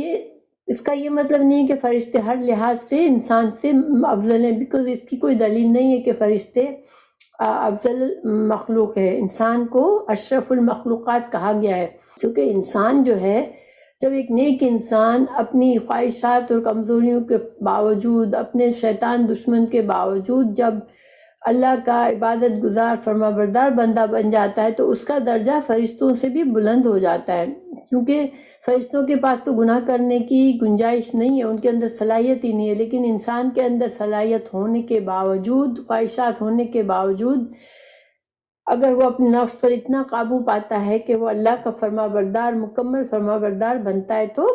اس کا یہ مطلب نہیں کہ فرشتے ہر لحاظ سے انسان سے افضل ہیں، بیکاز اس کی کوئی دلیل نہیں ہے کہ فرشتے افضل مخلوق ہے۔ انسان کو اشرف المخلوقات کہا گیا ہے، کیونکہ انسان جو ہے جب ایک نیک انسان اپنی خواہشات اور کمزوریوں کے باوجود، اپنے شیطان دشمن کے باوجود جب اللہ کا عبادت گزار فرما بردار بندہ بن جاتا ہے تو اس کا درجہ فرشتوں سے بھی بلند ہو جاتا ہے، کیونکہ فرشتوں کے پاس تو گناہ کرنے کی گنجائش نہیں ہے، ان کے اندر صلاحیت ہی نہیں ہے، لیکن انسان کے اندر صلاحیت ہونے کے باوجود، خواہشات ہونے کے باوجود اگر وہ اپنے نفس پر اتنا قابو پاتا ہے کہ وہ اللہ کا فرما بردار، مکمل فرما بردار بنتا ہے تو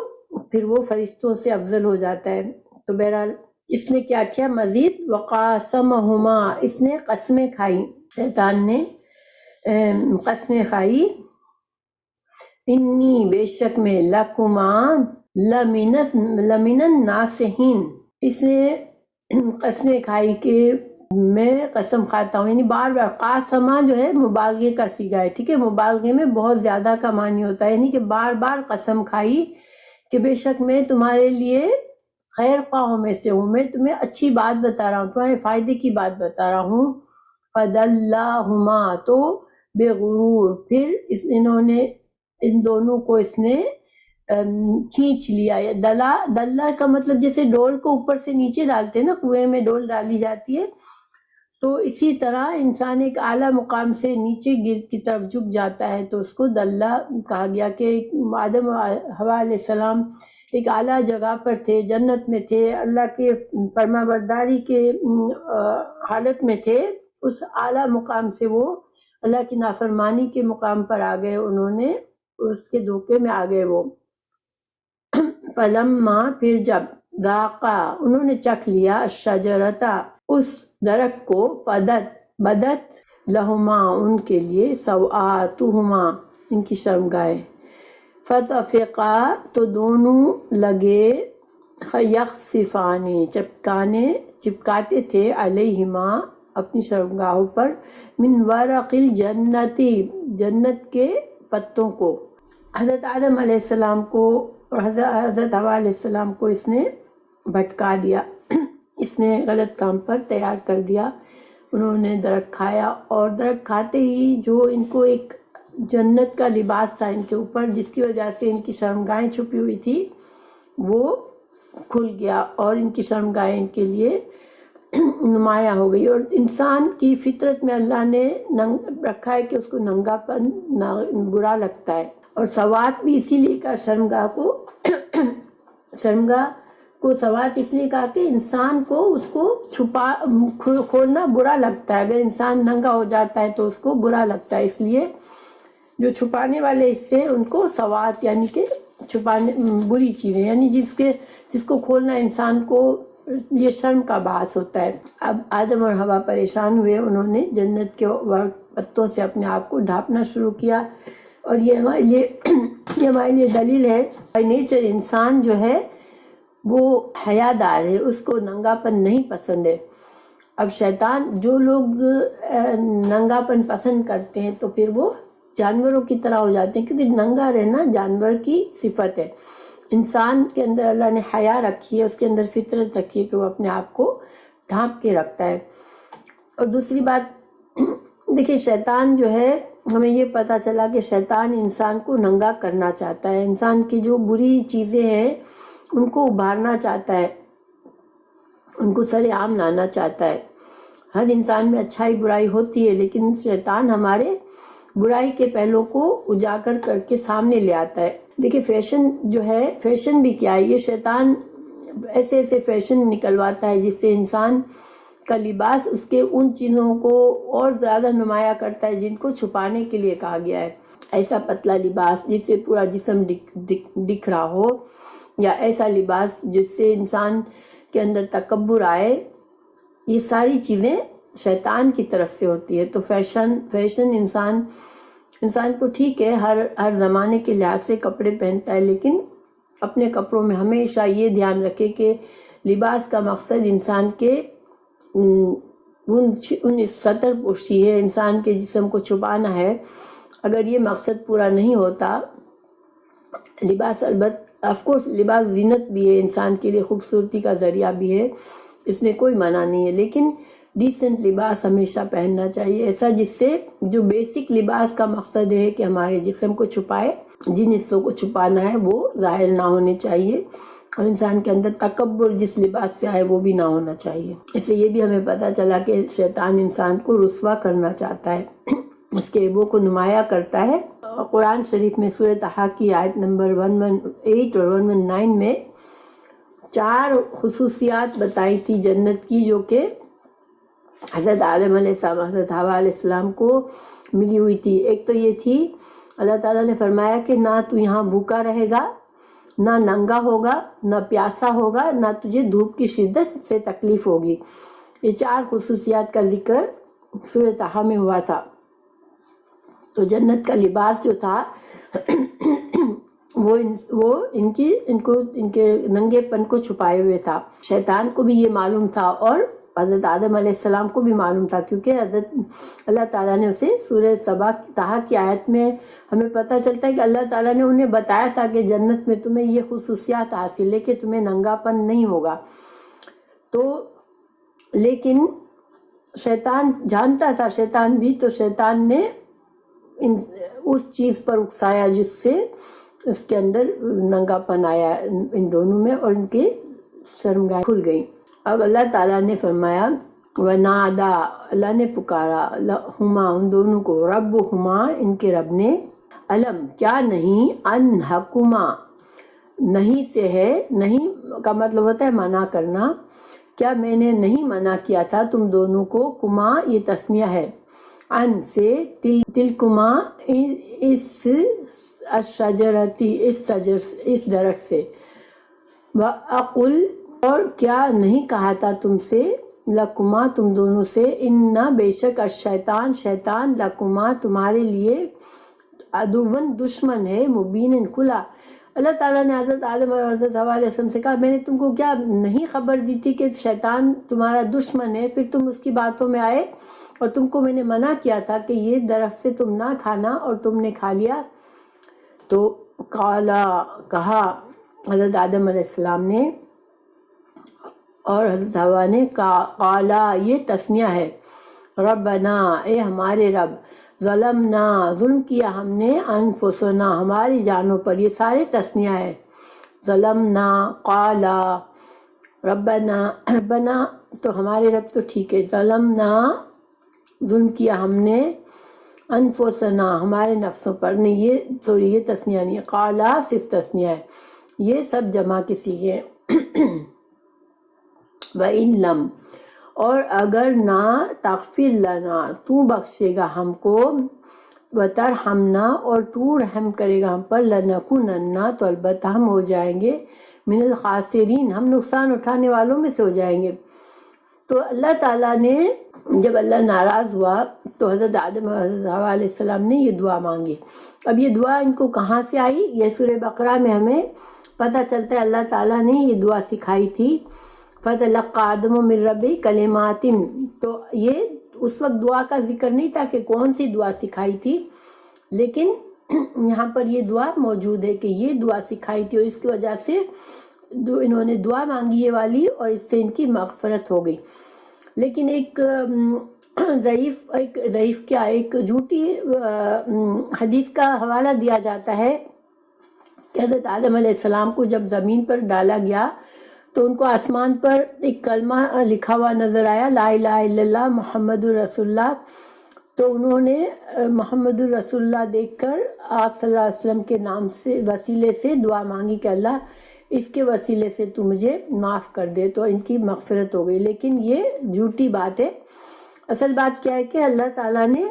پھر وہ فرشتوں سے افضل ہو جاتا ہے۔ تو بہرحال اس نے کیا کیا مزید وقاسمہما، اس نے قسمیں کھائی، شیطان نے قسمیں کھائی، انی بے شک میں لکما لمن الناصحین، اس نے قسمیں کھائی کہ میں قسم کھاتا ہوں، یعنی بار بار قاسمہ جو ہے مبالغے کا صیغہ ہے، ٹھیک ہے، مبالغے میں بہت زیادہ کا معنی ہوتا ہے، یعنی کہ بار بار قسم کھائی کہ بے شک میں تمہارے لیے خیر خواہوں میں سے ہوں، میں تمہیں اچھی بات بتا رہا ہوں، تمہارے فائدے کی بات بتا رہا ہوں۔ فَدَلَّاهُمَا، تو بے غرور پھر انہوں نے ان دونوں کو اس نے کھینچ لیا۔ دلہ کا مطلب جیسے ڈول کو اوپر سے نیچے ڈالتے ہیں نا، کنویں میں ڈول ڈالی جاتی ہے، تو اسی طرح انسان ایک اعلیٰ مقام سے نیچے گرد کی طرف جھک جاتا ہے تو اس کو دلہ کہا گیا کہ آدم و حوا علیہ السلام ایک اعلیٰ جگہ پر تھے، جنت میں تھے، اللہ کے فرما برداری کے حالت میں تھے، اس اعلیٰ مقام سے وہ اللہ کی نافرمانی کے مقام پر آ گئے، انہوں نے اس کے دھوکے میں آ گئے وہ۔ فلما، پھر جب ذاقا، انہوں نے چکھ لیا، الشجرتا، اس درخت کو، بدت لہما، ان کے لیے، سوآتہما، ان کی شرمگاہیں، فتفقا، تو دونوں لگے، یخصفانی، چپکاتے تھے، علیہما، اپنی شرمگاہوں پر، من ورق الجنتی، جنت کے پتوں کو۔ حضرت آدم علیہ السلام کو اور حضرت حوا علیہ السلام کو اس نے بھٹکا دیا، اس نے غلط کام پر تیار کر دیا، انہوں نے درخت کھایا، اور درخت کھاتے ہی جو ان کو ایک جنت کا لباس تھا ان کے اوپر، جس کی وجہ سے ان کی شرمگاہیں چھپی ہوئی تھی، وہ کھل گیا اور ان کی شرمگاہیں ان کے لیے نمایاں ہو گئی۔ اور انسان کی فطرت میں اللہ نے رکھا ہے کہ اس کو ننگا پن برا لگتا ہے، اور سوات بھی اسی لیے کا شرمگاہ کو سوات اس لیے کہا کہ انسان کو اس کو کھولنا برا لگتا ہے، اگر انسان ننگا ہو جاتا ہے تو اس کو برا لگتا ہے، اس لیے جو چھپانے والے حصے ان کو سوات، یعنی کہ چھپانے بری چیزیں، یعنی جس کو کھولنا انسان کو یہ شرم کا باعث ہوتا ہے۔ اب آدم اور حوا پریشان ہوئے، انہوں نے جنت کے پتوں سے اپنے آپ کو ڈھانپنا شروع کیا، اور یہ ہمارے لیے دلیل ہے، بائی نیچر انسان جو ہے وہ حیادار ہے، اس کو ننگا پن نہیں پسند ہے۔ اب شیطان، جو لوگ ننگا پن پسند کرتے ہیں تو پھر وہ جانوروں کی طرح ہو جاتے ہیں، کیونکہ ننگا رہنا جانور کی صفت ہے۔ انسان کے اندر اللہ نے حیا رکھی ہے، اس کے اندر فطرت رکھی ہے کہ وہ اپنے آپ کو ڈھانپ کے رکھتا ہے۔ اور دوسری بات دیکھیں، شیطان جو ہے، ہمیں یہ پتہ چلا کہ شیطان انسان کو ننگا کرنا چاہتا ہے، انسان کی جو بری چیزیں ہیں ان کو ابھارنا چاہتا ہے، ان کو سر عام لانا چاہتا ہے۔ ہر انسان میں اچھائی برائی ہوتی ہے، لیکن شیطان ہمارے برائی کے پہلو کو اجاگر کر کے سامنے لے آتا ہے۔ دیکھیں فیشن جو ہے، فیشن بھی کیا ہے، یہ شیطان ایسے ایسے فیشن نکلواتا ہے جس سے انسان کا لباس اس کے ان چیزوں کو اور زیادہ نمایاں کرتا ہے جن کو چھپانے کے لیے کہا گیا ہے. ایسا پتلا لباس جس سے پورا جسم دکھ رہا ہو، یا ایسا لباس جس سے انسان کے اندر تکبر آئے، یہ ساری چیزیں شیطان کی طرف سے ہوتی ہے. تو فیشن انسان کو ٹھیک ہے ہر زمانے کے لحاظ سے کپڑے پہنتا ہے، لیکن اپنے کپڑوں میں ہمیشہ یہ دھیان رکھے کہ لباس کا مقصد انسان کے ان ستر پوشی ہے، انسان کے جسم کو چھپانا ہے. اگر یہ مقصد پورا نہیں ہوتا، لباس آف کورس لباس زینت بھی ہے، انسان کے لیے خوبصورتی کا ذریعہ بھی ہے، اس میں کوئی منع نہیں ہے، لیکن ڈیسنٹ لباس ہمیشہ پہننا چاہیے، ایسا جس سے جو بیسک لباس کا مقصد ہے کہ ہمارے جسم کو چھپائے، جن حصوں کو چھپانا ہے وہ ظاہر نہ ہونے چاہیے، اور انسان کے اندر تکبر جس لباس سے آئے وہ بھی نہ ہونا چاہیے. اس سے یہ بھی ہمیں پتہ چلا کہ شیطان انسان کو رسوا کرنا چاہتا ہے، اس کے عیبوں کو نمایاں کرتا ہے. قرآن شریف میں سورہ طٰہٰ کی آیت نمبر 118 اور 119 میں 4 خصوصیات بتائی تھی جنت کی، جو کہ حضرت آدم علیہ السلام، حضرت حوا علیہ السلام کو ملی ہوئی تھی. ایک تو یہ تھی، اللہ تعالیٰ نے فرمایا کہ نہ تو یہاں بھوکا رہے گا، نہ ننگا ہوگا، نہ پیاسا ہوگا، نہ تجھے دھوپ کی شدت سے تکلیف ہوگی. یہ 4 خصوصیات کا ذکر سورہ طٰہٰ میں ہوا تھا. تو جنت کا لباس جو تھا وہ ان کے ننگے پن کو چھپائے ہوئے تھا. شیطان کو بھی یہ معلوم تھا اور حضرت آدم علیہ السلام کو بھی معلوم تھا، کیونکہ حضرت اللہ تعالیٰ نے اسے سورہ سبا طٰہٰ کی آیت میں ہمیں پتہ چلتا ہے کہ اللہ تعالیٰ نے انہیں بتایا تھا کہ جنت میں تمہیں یہ خصوصیات حاصل ہے کہ تمہیں ننگا پن نہیں ہوگا. تو لیکن شیطان جانتا تھا، شیطان بھی، تو شیطان نے اس چیز پر اکسایا جس سے اس کے اندر ننگا پن آیا ان دونوں میں، اور ان کی شرمگاہیں کھل گئیں. اب اللہ تعالیٰ نے فرمایا وَنَادَا، اللہ نے پکارا ہما ان دونوں کو، ربہما ان کے رب نے، علم کیا نہیں، انہکما نہیں سے ہے، نہیں کا مطلب ہوتا ہے منع کرنا، کیا میں نے نہیں منع کیا تھا تم دونوں کو، کما یہ تثنیہ ہے، ان سے تلکما اس الشجرتی اس درخت سے، وَأَقُلْ اور کیا نہیں کہا تھا تم سے، لکما تم دونوں سے، اِنَّ بے شک شیطان لکما تمہارے لیے، عدوً دشمن ہے، مبین کھلا. اللہ تعالیٰ نے حضرت آدم اور حضرت حوا علیہ السلام سے کہا میں نے تم کو کیا نہیں خبر دی تھی کہ شیطان تمہارا دشمن ہے، پھر تم اس کی باتوں میں آئے اور تم کو میں نے منع کیا تھا کہ یہ درخت سے تم نہ کھانا، اور تم نے کھا لیا. تو کہا حضرت آدم علیہ السلام نے اور حضرت حوا نے، قالا یہ تثنیہ ہے، ربنا اے ہمارے رب، ظلمنا ظلم کیا ہم نے، انفسنا ہماری جانوں پر، یہ سارے تثنیہ ہے. ظلمنا، قالا، ربنا تو ہمارے رب تو ٹھیک ہے، ظلمنا ظلم کیا ہم نے، انفسنا ہمارے نفسوں پر، نہیں یہ تثنیہ نہیں ہے، قالا صرف تثنیہ ہے، یہ سب جمع کے صیغے ہیں. وَإِن لَمْ اور اگر نہ تغفر لنا تو بخشے گا ہم کو، وترحمنا اور تو رحم کرے گا ہم پر، لنکونن تو البتہ ہم ہو جائیں گے، من الخاسرین ہم نقصان اٹھانے والوں میں سے ہو جائیں گے. تو اللہ تعالیٰ نے جب اللہ ناراض ہوا تو حضرت آدم اور حضرت حوا علیہ السلام نے یہ دعا مانگی. اب یہ دعا ان کو کہاں سے آئی؟ یہ سورہ بقرہ میں ہمیں پتہ چلتا ہے اللہ تعالیٰ نے یہ دعا سکھائی تھی، فَتَلَقَّىٰ آدَمُ مِن رَّبِّهِ كَلِمَاتٍ. تو یہ اس وقت دعا کا ذکر نہیں تھا کہ کون سی دعا سکھائی تھی، لیکن یہاں پر یہ دعا موجود ہے کہ یہ دعا سکھائی تھی، اور اس کی وجہ سے انہوں نے دعا مانگی یہ والی، اور اس سے ان کی مغفرت ہو گئی. لیکن ایک ایک جھوٹی حدیث کا حوالہ دیا جاتا ہے کہ حضرت آدم علیہ السلام کو جب زمین پر ڈالا گیا تو ان کو آسمان پر ایک کلمہ لکھا ہوا نظر آیا، لا الہ الا اللہ محمد الرسول اللہ. تو انہوں نے محمد الرسول اللہ دیکھ کر آپ صلی اللہ علیہ وسلم کے نام سے وسیلے سے دعا مانگی کہ اللہ اس کے وسیلے سے تو مجھے معاف کر دے، تو ان کی مغفرت ہو گئی۔ لیکن یہ جھوٹی بات ہے۔ اصل بات کیا ہے کہ اللہ تعالیٰ نے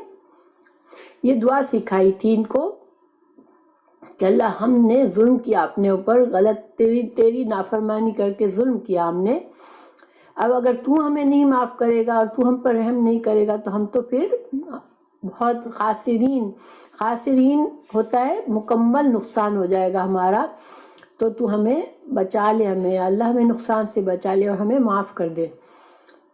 یہ دعا سکھائی تھی ان کو کہ اللہ ہم نے ظلم کیا اپنے اوپر، غلط تیری نافرمانی کر کے ظلم کیا ہم نے، اب اگر تو ہمیں نہیں معاف کرے گا اور تو ہم پر رحم نہیں کرے گا تو ہم تو پھر بہت خاسرین ہوتا ہے، مکمل نقصان ہو جائے گا ہمارا، تو ہمیں بچا لے، ہمیں اللہ ہمیں نقصان سے بچا لے اور ہمیں معاف کر دے۔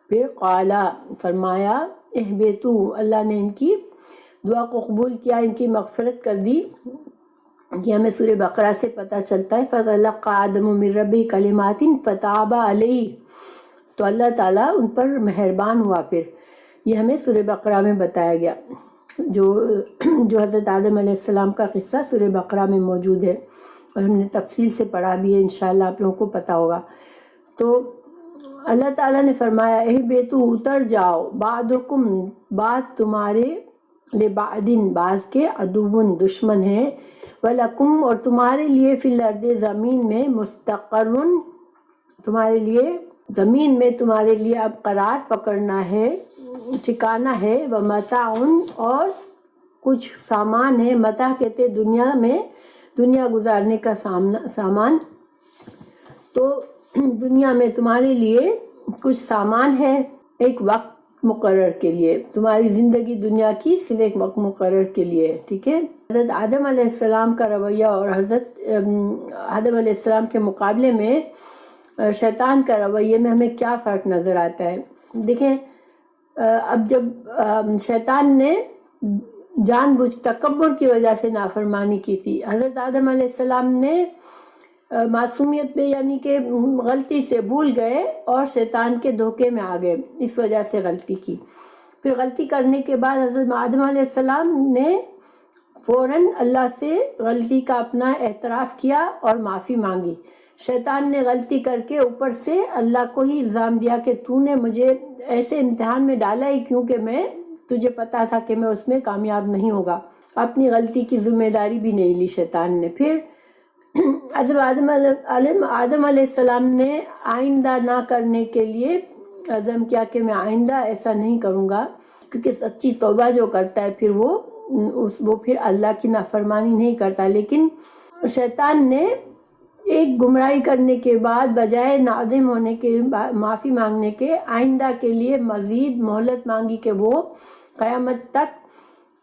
پھر قالا فرمایا اہبتو، اللہ نے ان کی دعا کو قبول کیا، ان کی مغفرت کر دی۔ یہ ہمیں سورہ بقرہ سے پتہ چلتا ہے فَتَلَقَّىٰ آدَمُ مِن رَّبِّهِ كَلِمَاتٍ فَتَابَ عَلَيْهِ، تو اللہ تعالیٰ ان پر مہربان ہوا۔ پھر یہ ہمیں سورہ بقرہ میں بتایا گیا، جو حضرت آدم علیہ السلام کا قصہ سورہ بقرہ میں موجود ہے اور ہم نے تفصیل سے پڑھا بھی ہے، انشاءاللہ آپ لوگوں کو پتہ ہوگا۔ تو اللہ تعالیٰ نے فرمایا اہبتو، اتر جاؤ، بعضکم، بعض تمہارے، لبعض، بعض کے، عدوٌ، دشمن ہیں، وَلَکُمْ، اور تمہارے لیے، فی الارض، زمین میں، مستقرٌ، تمہارے لیے زمین میں تمہارے لیے اب قرار پکڑنا ہے، ٹھکانہ ہے، وَمَتَاعٌ، اور کچھ سامان ہے، متاع کہتے دنیا میں، دنیا گزارنے کا سامان، تو دنیا میں تمہارے لیے کچھ سامان ہے ایک وقت مقرر کے لیے، تمہاری زندگی دنیا کی صرف ایک وقت مقرر کے لیے، ٹھیک ہے۔ حضرت آدم علیہ السلام کا رویہ اور حضرت آدم علیہ السلام کے مقابلے میں شیطان کا رویے میں ہمیں کیا فرق نظر آتا ہے؟ دیکھیں، اب جب شیطان نے جان بوجھ تکبر کی وجہ سے نافرمانی کی تھی، حضرت آدم علیہ السلام نے معصومیت پہ یعنی کہ غلطی سے بھول گئے اور شیطان کے دھوکے میں آ گئے، اس وجہ سے غلطی کی۔ پھر غلطی کرنے کے بعد حضرت آدم علیہ السلام نے فوراً اللہ سے غلطی کا اپنا اعتراف کیا اور معافی مانگی۔ شیطان نے غلطی کر کے اوپر سے اللہ کو ہی الزام دیا کہ تو نے مجھے ایسے امتحان میں ڈالا ہی کیوں کہ تجھے پتا تھا کہ میں اس میں کامیاب نہیں ہوگا، اپنی غلطی کی ذمہ داری بھی نہیں لی شیطان نے۔ پھر حضرت آدم علیہ السلام نے آئندہ نہ کرنے کے لیے عزم کیا کہ میں آئندہ ایسا نہیں کروں گا، کیونکہ سچی توبہ جو کرتا ہے پھر وہ پھر اللہ کی نافرمانی نہیں کرتا۔ لیکن شیطان نے ایک گمراہی کرنے کے بعد بجائے نادم ہونے کے، معافی مانگنے کے، آئندہ کے لیے مزید مہلت مانگی کہ وہ قیامت تک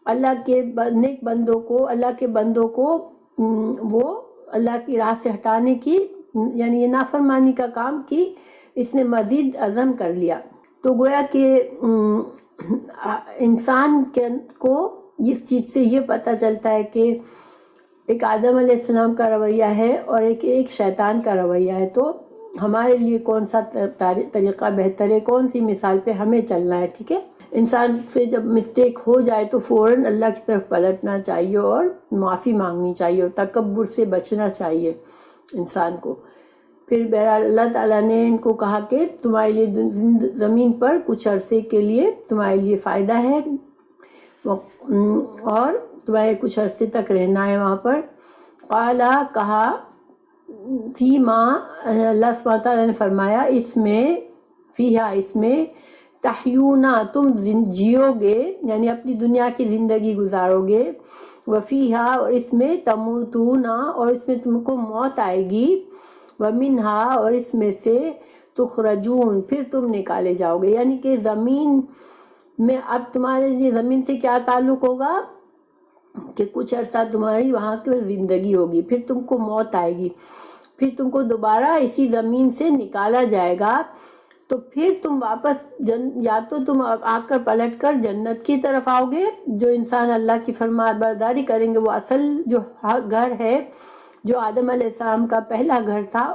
اللہ کے نیک بندوں کو، اللہ کے بندوں کو وہ اللہ کی راہ سے ہٹانے کی، یعنی یہ نافرمانی کا کام کی، اس نے مزید عزم کر لیا۔ تو گویا کہ انسان کو اس چیز سے یہ پتہ چلتا ہے کہ ایک آدم علیہ السلام کا رویہ ہے اور ایک شیطان کا رویہ ہے، تو ہمارے لیے کون سا طریقہ بہتر ہے، کون سی مثال پہ ہمیں چلنا ہے، ٹھیک ہے۔ انسان سے جب مسٹیک ہو جائے تو فوراً اللہ کی طرف پلٹنا چاہیے اور معافی مانگنی چاہیے اور تکبر سے بچنا چاہیے انسان کو۔ پھر بہرحال اللہ تعالیٰ نے ان کو کہا کہ تمہارے لیے زمین پر کچھ عرصے کے لیے تمہارے لیے فائدہ ہے اور تمہیں کچھ عرصے تک رہنا ہے وہاں پر۔ قالا، کہا، فیما، اللہ سبحانہ تعالیٰ نے فرمایا، اس میں، فیہا، اس میں، تحیونا، تم جیو گے، یعنی اپنی دنیا کی زندگی گزارو گے، وفیہا، اور اس میں، تموتونا، اور اس میں تم کو موت آئے گی، ومنہا، اور اس میں سے، تخرجون، پھر تم نکالے جاؤ گے۔ یعنی کہ زمین میں اب تمہارے لیے زمین سے کیا تعلق ہوگا کہ کچھ عرصہ تمہاری وہاں کی زندگی ہوگی، پھر تم کو موت آئے گی، پھر تم کو دوبارہ اسی زمین سے نکالا جائے گا، تو پھر تم واپس یا تو تم آ کر پلٹ کر جنت کی طرف آؤ گے، جو انسان اللہ کی فرما برداری کریں گے وہ اصل جو گھر ہے، جو آدم علیہ السلام کا پہلا گھر تھا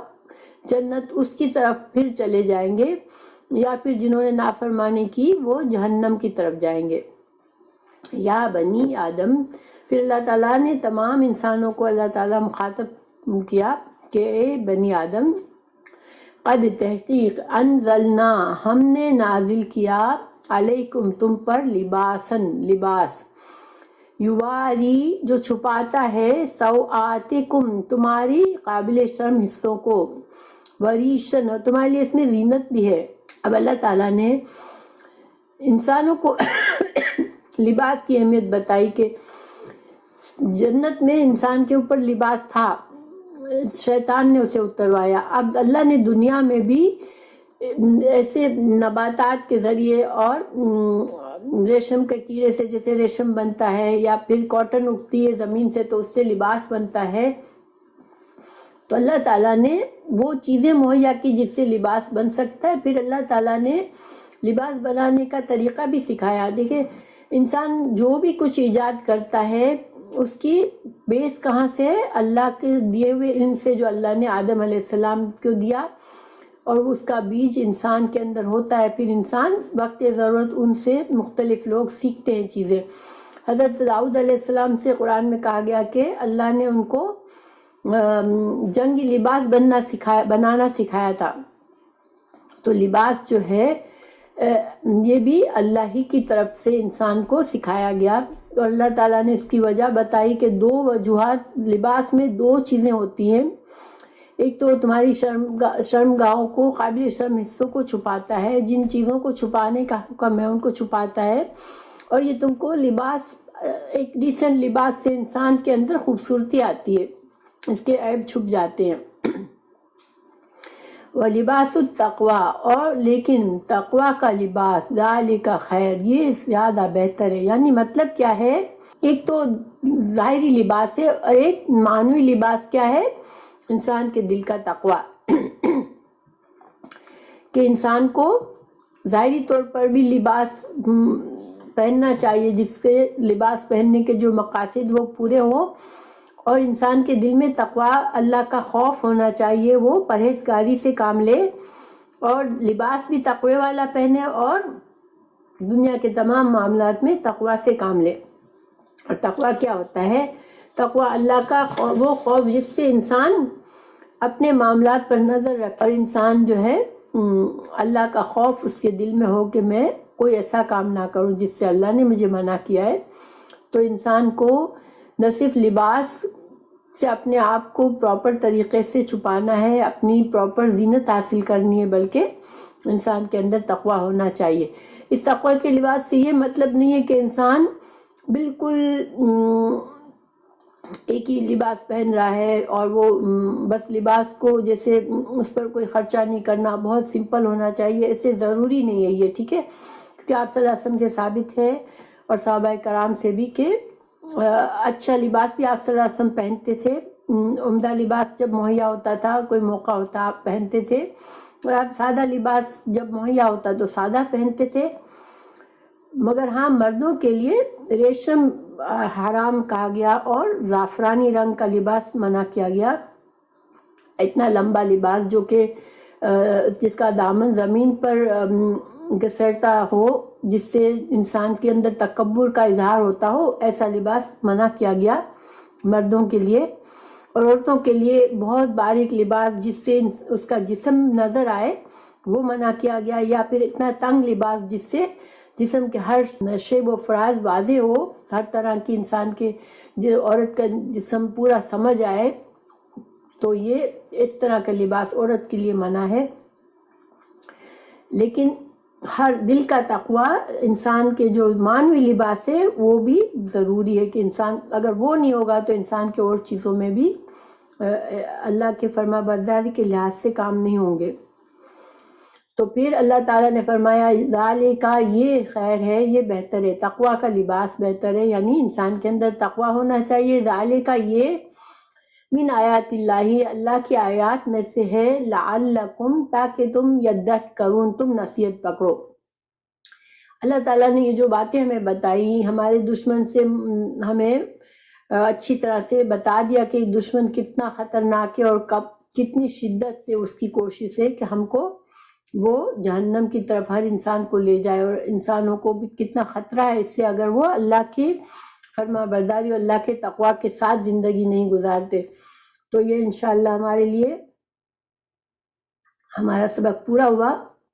جنت، اس کی طرف پھر چلے جائیں گے، یا پھر جنہوں نے نافرمانی کی وہ جہنم کی طرف جائیں گے۔ یا بنی آدم، پھر اللہ تعالیٰ نے تمام انسانوں کو اللہ تعالیٰ مخاطب کیا کہ اے بنی آدم، قد، تحقیق، انزلنا، ہم نے نازل کیا، علیکم، تم پر، لباسن، لباس، یواری جو چھپاتا ہے سوآتکم تمہاری قابل شرم حصوں کو، وریشن تمہارے لیے اس میں زینت بھی ہے۔ اب اللہ تعالیٰ نے انسانوں کو لباس کی اہمیت بتائی کہ جنت میں انسان کے اوپر لباس تھا، شیطان نے اسے اتروایا۔ اب اللہ نے دنیا میں بھی ایسے نباتات کے ذریعے اور ریشم کے کیڑے سے جیسے ریشم بنتا ہے، یا پھر کاٹن اگتی ہے زمین سے تو اس سے لباس بنتا ہے، تو اللہ تعالیٰ نے وہ چیزیں مہیا کی جس سے لباس بن سکتا ہے۔ پھر اللہ تعالیٰ نے لباس بنانے کا طریقہ بھی سکھایا۔ دیکھیں انسان جو بھی کچھ ایجاد کرتا ہے اس کی بیس کہاں سے ہے؟ اللہ کے دیے ہوئے علم سے، جو اللہ نے آدم علیہ السلام کو دیا، اور اس کا بیج انسان کے اندر ہوتا ہے۔ پھر انسان وقت ضرورت ان سے مختلف لوگ سیکھتے ہیں چیزیں۔ حضرت داؤد علیہ السلام سے قرآن میں کہا گیا کہ اللہ نے ان کو جنگی لباس بنانا سکھایا تھا۔ تو لباس جو ہے یہ بھی اللہ ہی کی طرف سے انسان کو سکھایا گیا۔ تو اللہ تعالیٰ نے اس کی وجہ بتائی کہ دو وجوہات لباس میں، دو چیزیں ہوتی ہیں۔ ایک تو تمہاری شرمگاہوں کو، قابل شرم حصوں کو چھپاتا ہے، جن چیزوں کو چھپانے کا حکم ہے ان کو چھپاتا ہے، اور یہ تم کو لباس، ایک ڈیسنٹ لباس سے انسان کے اندر خوبصورتی آتی ہے، اس کے عیب چھپ جاتے ہیں۔ وَلِبَاسُ التَّقْوَىٰ اور لیکن تقویٰ کا لباس، ذَلِکَ خیر یہ زیادہ بہتر ہے۔ یعنی مطلب کیا ہے؟ ایک تو ظاہری لباس ہے اور ایک معنوی لباس کیا ہے؟ انسان کے دل کا تقویٰ، کہ انسان کو ظاہری طور پر بھی لباس پہننا چاہیے، جس سے لباس پہننے کے جو مقاصد وہ پورے ہوں، اور انسان کے دل میں تقویٰ، اللہ کا خوف ہونا چاہیے، وہ پرہیزگاری سے کام لے، اور لباس بھی تقوی والا پہنے، اور دنیا کے تمام معاملات میں تقویٰ سے کام لے۔ اور تقویٰ کیا ہوتا ہے؟ تقویٰ اللہ کا وہ خوف جس سے انسان اپنے معاملات پر نظر رکھے، اور انسان جو ہے اللہ کا خوف اس کے دل میں ہو کہ میں کوئی ایسا کام نہ کروں جس سے اللہ نے مجھے منع کیا ہے۔ تو انسان کو نہ صرف لباس سے اپنے آپ کو پراپر طریقے سے چھپانا ہے، اپنی پراپر زینت حاصل کرنی ہے، بلکہ انسان کے اندر تقویٰ ہونا چاہیے۔ اس تقویٰ کے لباس سے یہ مطلب نہیں ہے کہ انسان بالکل ایک ہی لباس پہن رہا ہے اور وہ بس لباس کو جیسے اس پر کوئی خرچہ نہیں کرنا، بہت سمپل ہونا چاہیے، ایسے ضروری نہیں ہے یہ، ٹھیک ہے؟ کیونکہ آپ صلی اللہ علیہ وسلم سے ثابت ہے اور صحابہ کرام سے بھی کہ اچھا لباس بھی آپ صلی اللہ علیہ وسلم پہنتے تھے، عمدہ لباس جب مہیا ہوتا تھا، کوئی موقع ہوتا آپ پہنتے تھے، اور آپ سادہ لباس جب مہیا ہوتا تو سادہ پہنتے تھے۔ مگر ہاں مردوں کے لیے ریشم حرام کہا گیا اور زعفرانی رنگ کا لباس منع کیا گیا، اتنا لمبا لباس جو کہ جس کا دامن زمین پر گسرتا ہو، جس سے انسان کے اندر تکبر کا اظہار ہوتا ہو، ایسا لباس منع کیا گیا مردوں کے لیے۔ اور عورتوں کے لیے بہت باریک لباس جس سے اس کا جسم نظر آئے وہ منع کیا گیا، یا پھر اتنا تنگ لباس جس سے جسم کے ہر شیب و فراز واضح ہو، ہر طرح کی انسان کے عورت کا جسم پورا سمجھ آئے، تو یہ اس طرح کا لباس عورت کے لیے منع ہے۔ لیکن ہر دل کا تقویٰ، انسان کے جو معنوی لباس ہے وہ بھی ضروری ہے، کہ انسان اگر وہ نہیں ہوگا تو انسان کے اور چیزوں میں بھی اللہ کے فرما برداری کے لحاظ سے کام نہیں ہوں گے۔ تو پھر اللہ تعالیٰ نے فرمایا ذالک یہ خیر ہے، یہ بہتر ہے، تقویٰ کا لباس بہتر ہے، یعنی انسان کے اندر تقویٰ ہونا چاہیے۔ ذالک یہ من آیات اللہ، اللہ کی آیات میں سے ہے، لعلکم تاکہ تم یذکرون، تم نصیحت پکڑو۔ اللہ تعالیٰ نے یہ جو باتیں ہمیں بتائی، ہمارے دشمن سے ہمیں اچھی طرح سے بتا دیا کہ دشمن کتنا خطرناک ہے اور کب کتنی شدت سے اس کی کوشش ہے کہ ہم کو وہ جہنم کی طرف ہر انسان کو لے جائے، اور انسانوں کو بھی کتنا خطرہ ہے اس سے اگر وہ اللہ کی فرما برداری اور اللہ کے تقویٰ کے ساتھ زندگی نہیں گزارتے۔ تو یہ انشاءاللہ ہمارے لیے ہمارا سبق پورا ہوا۔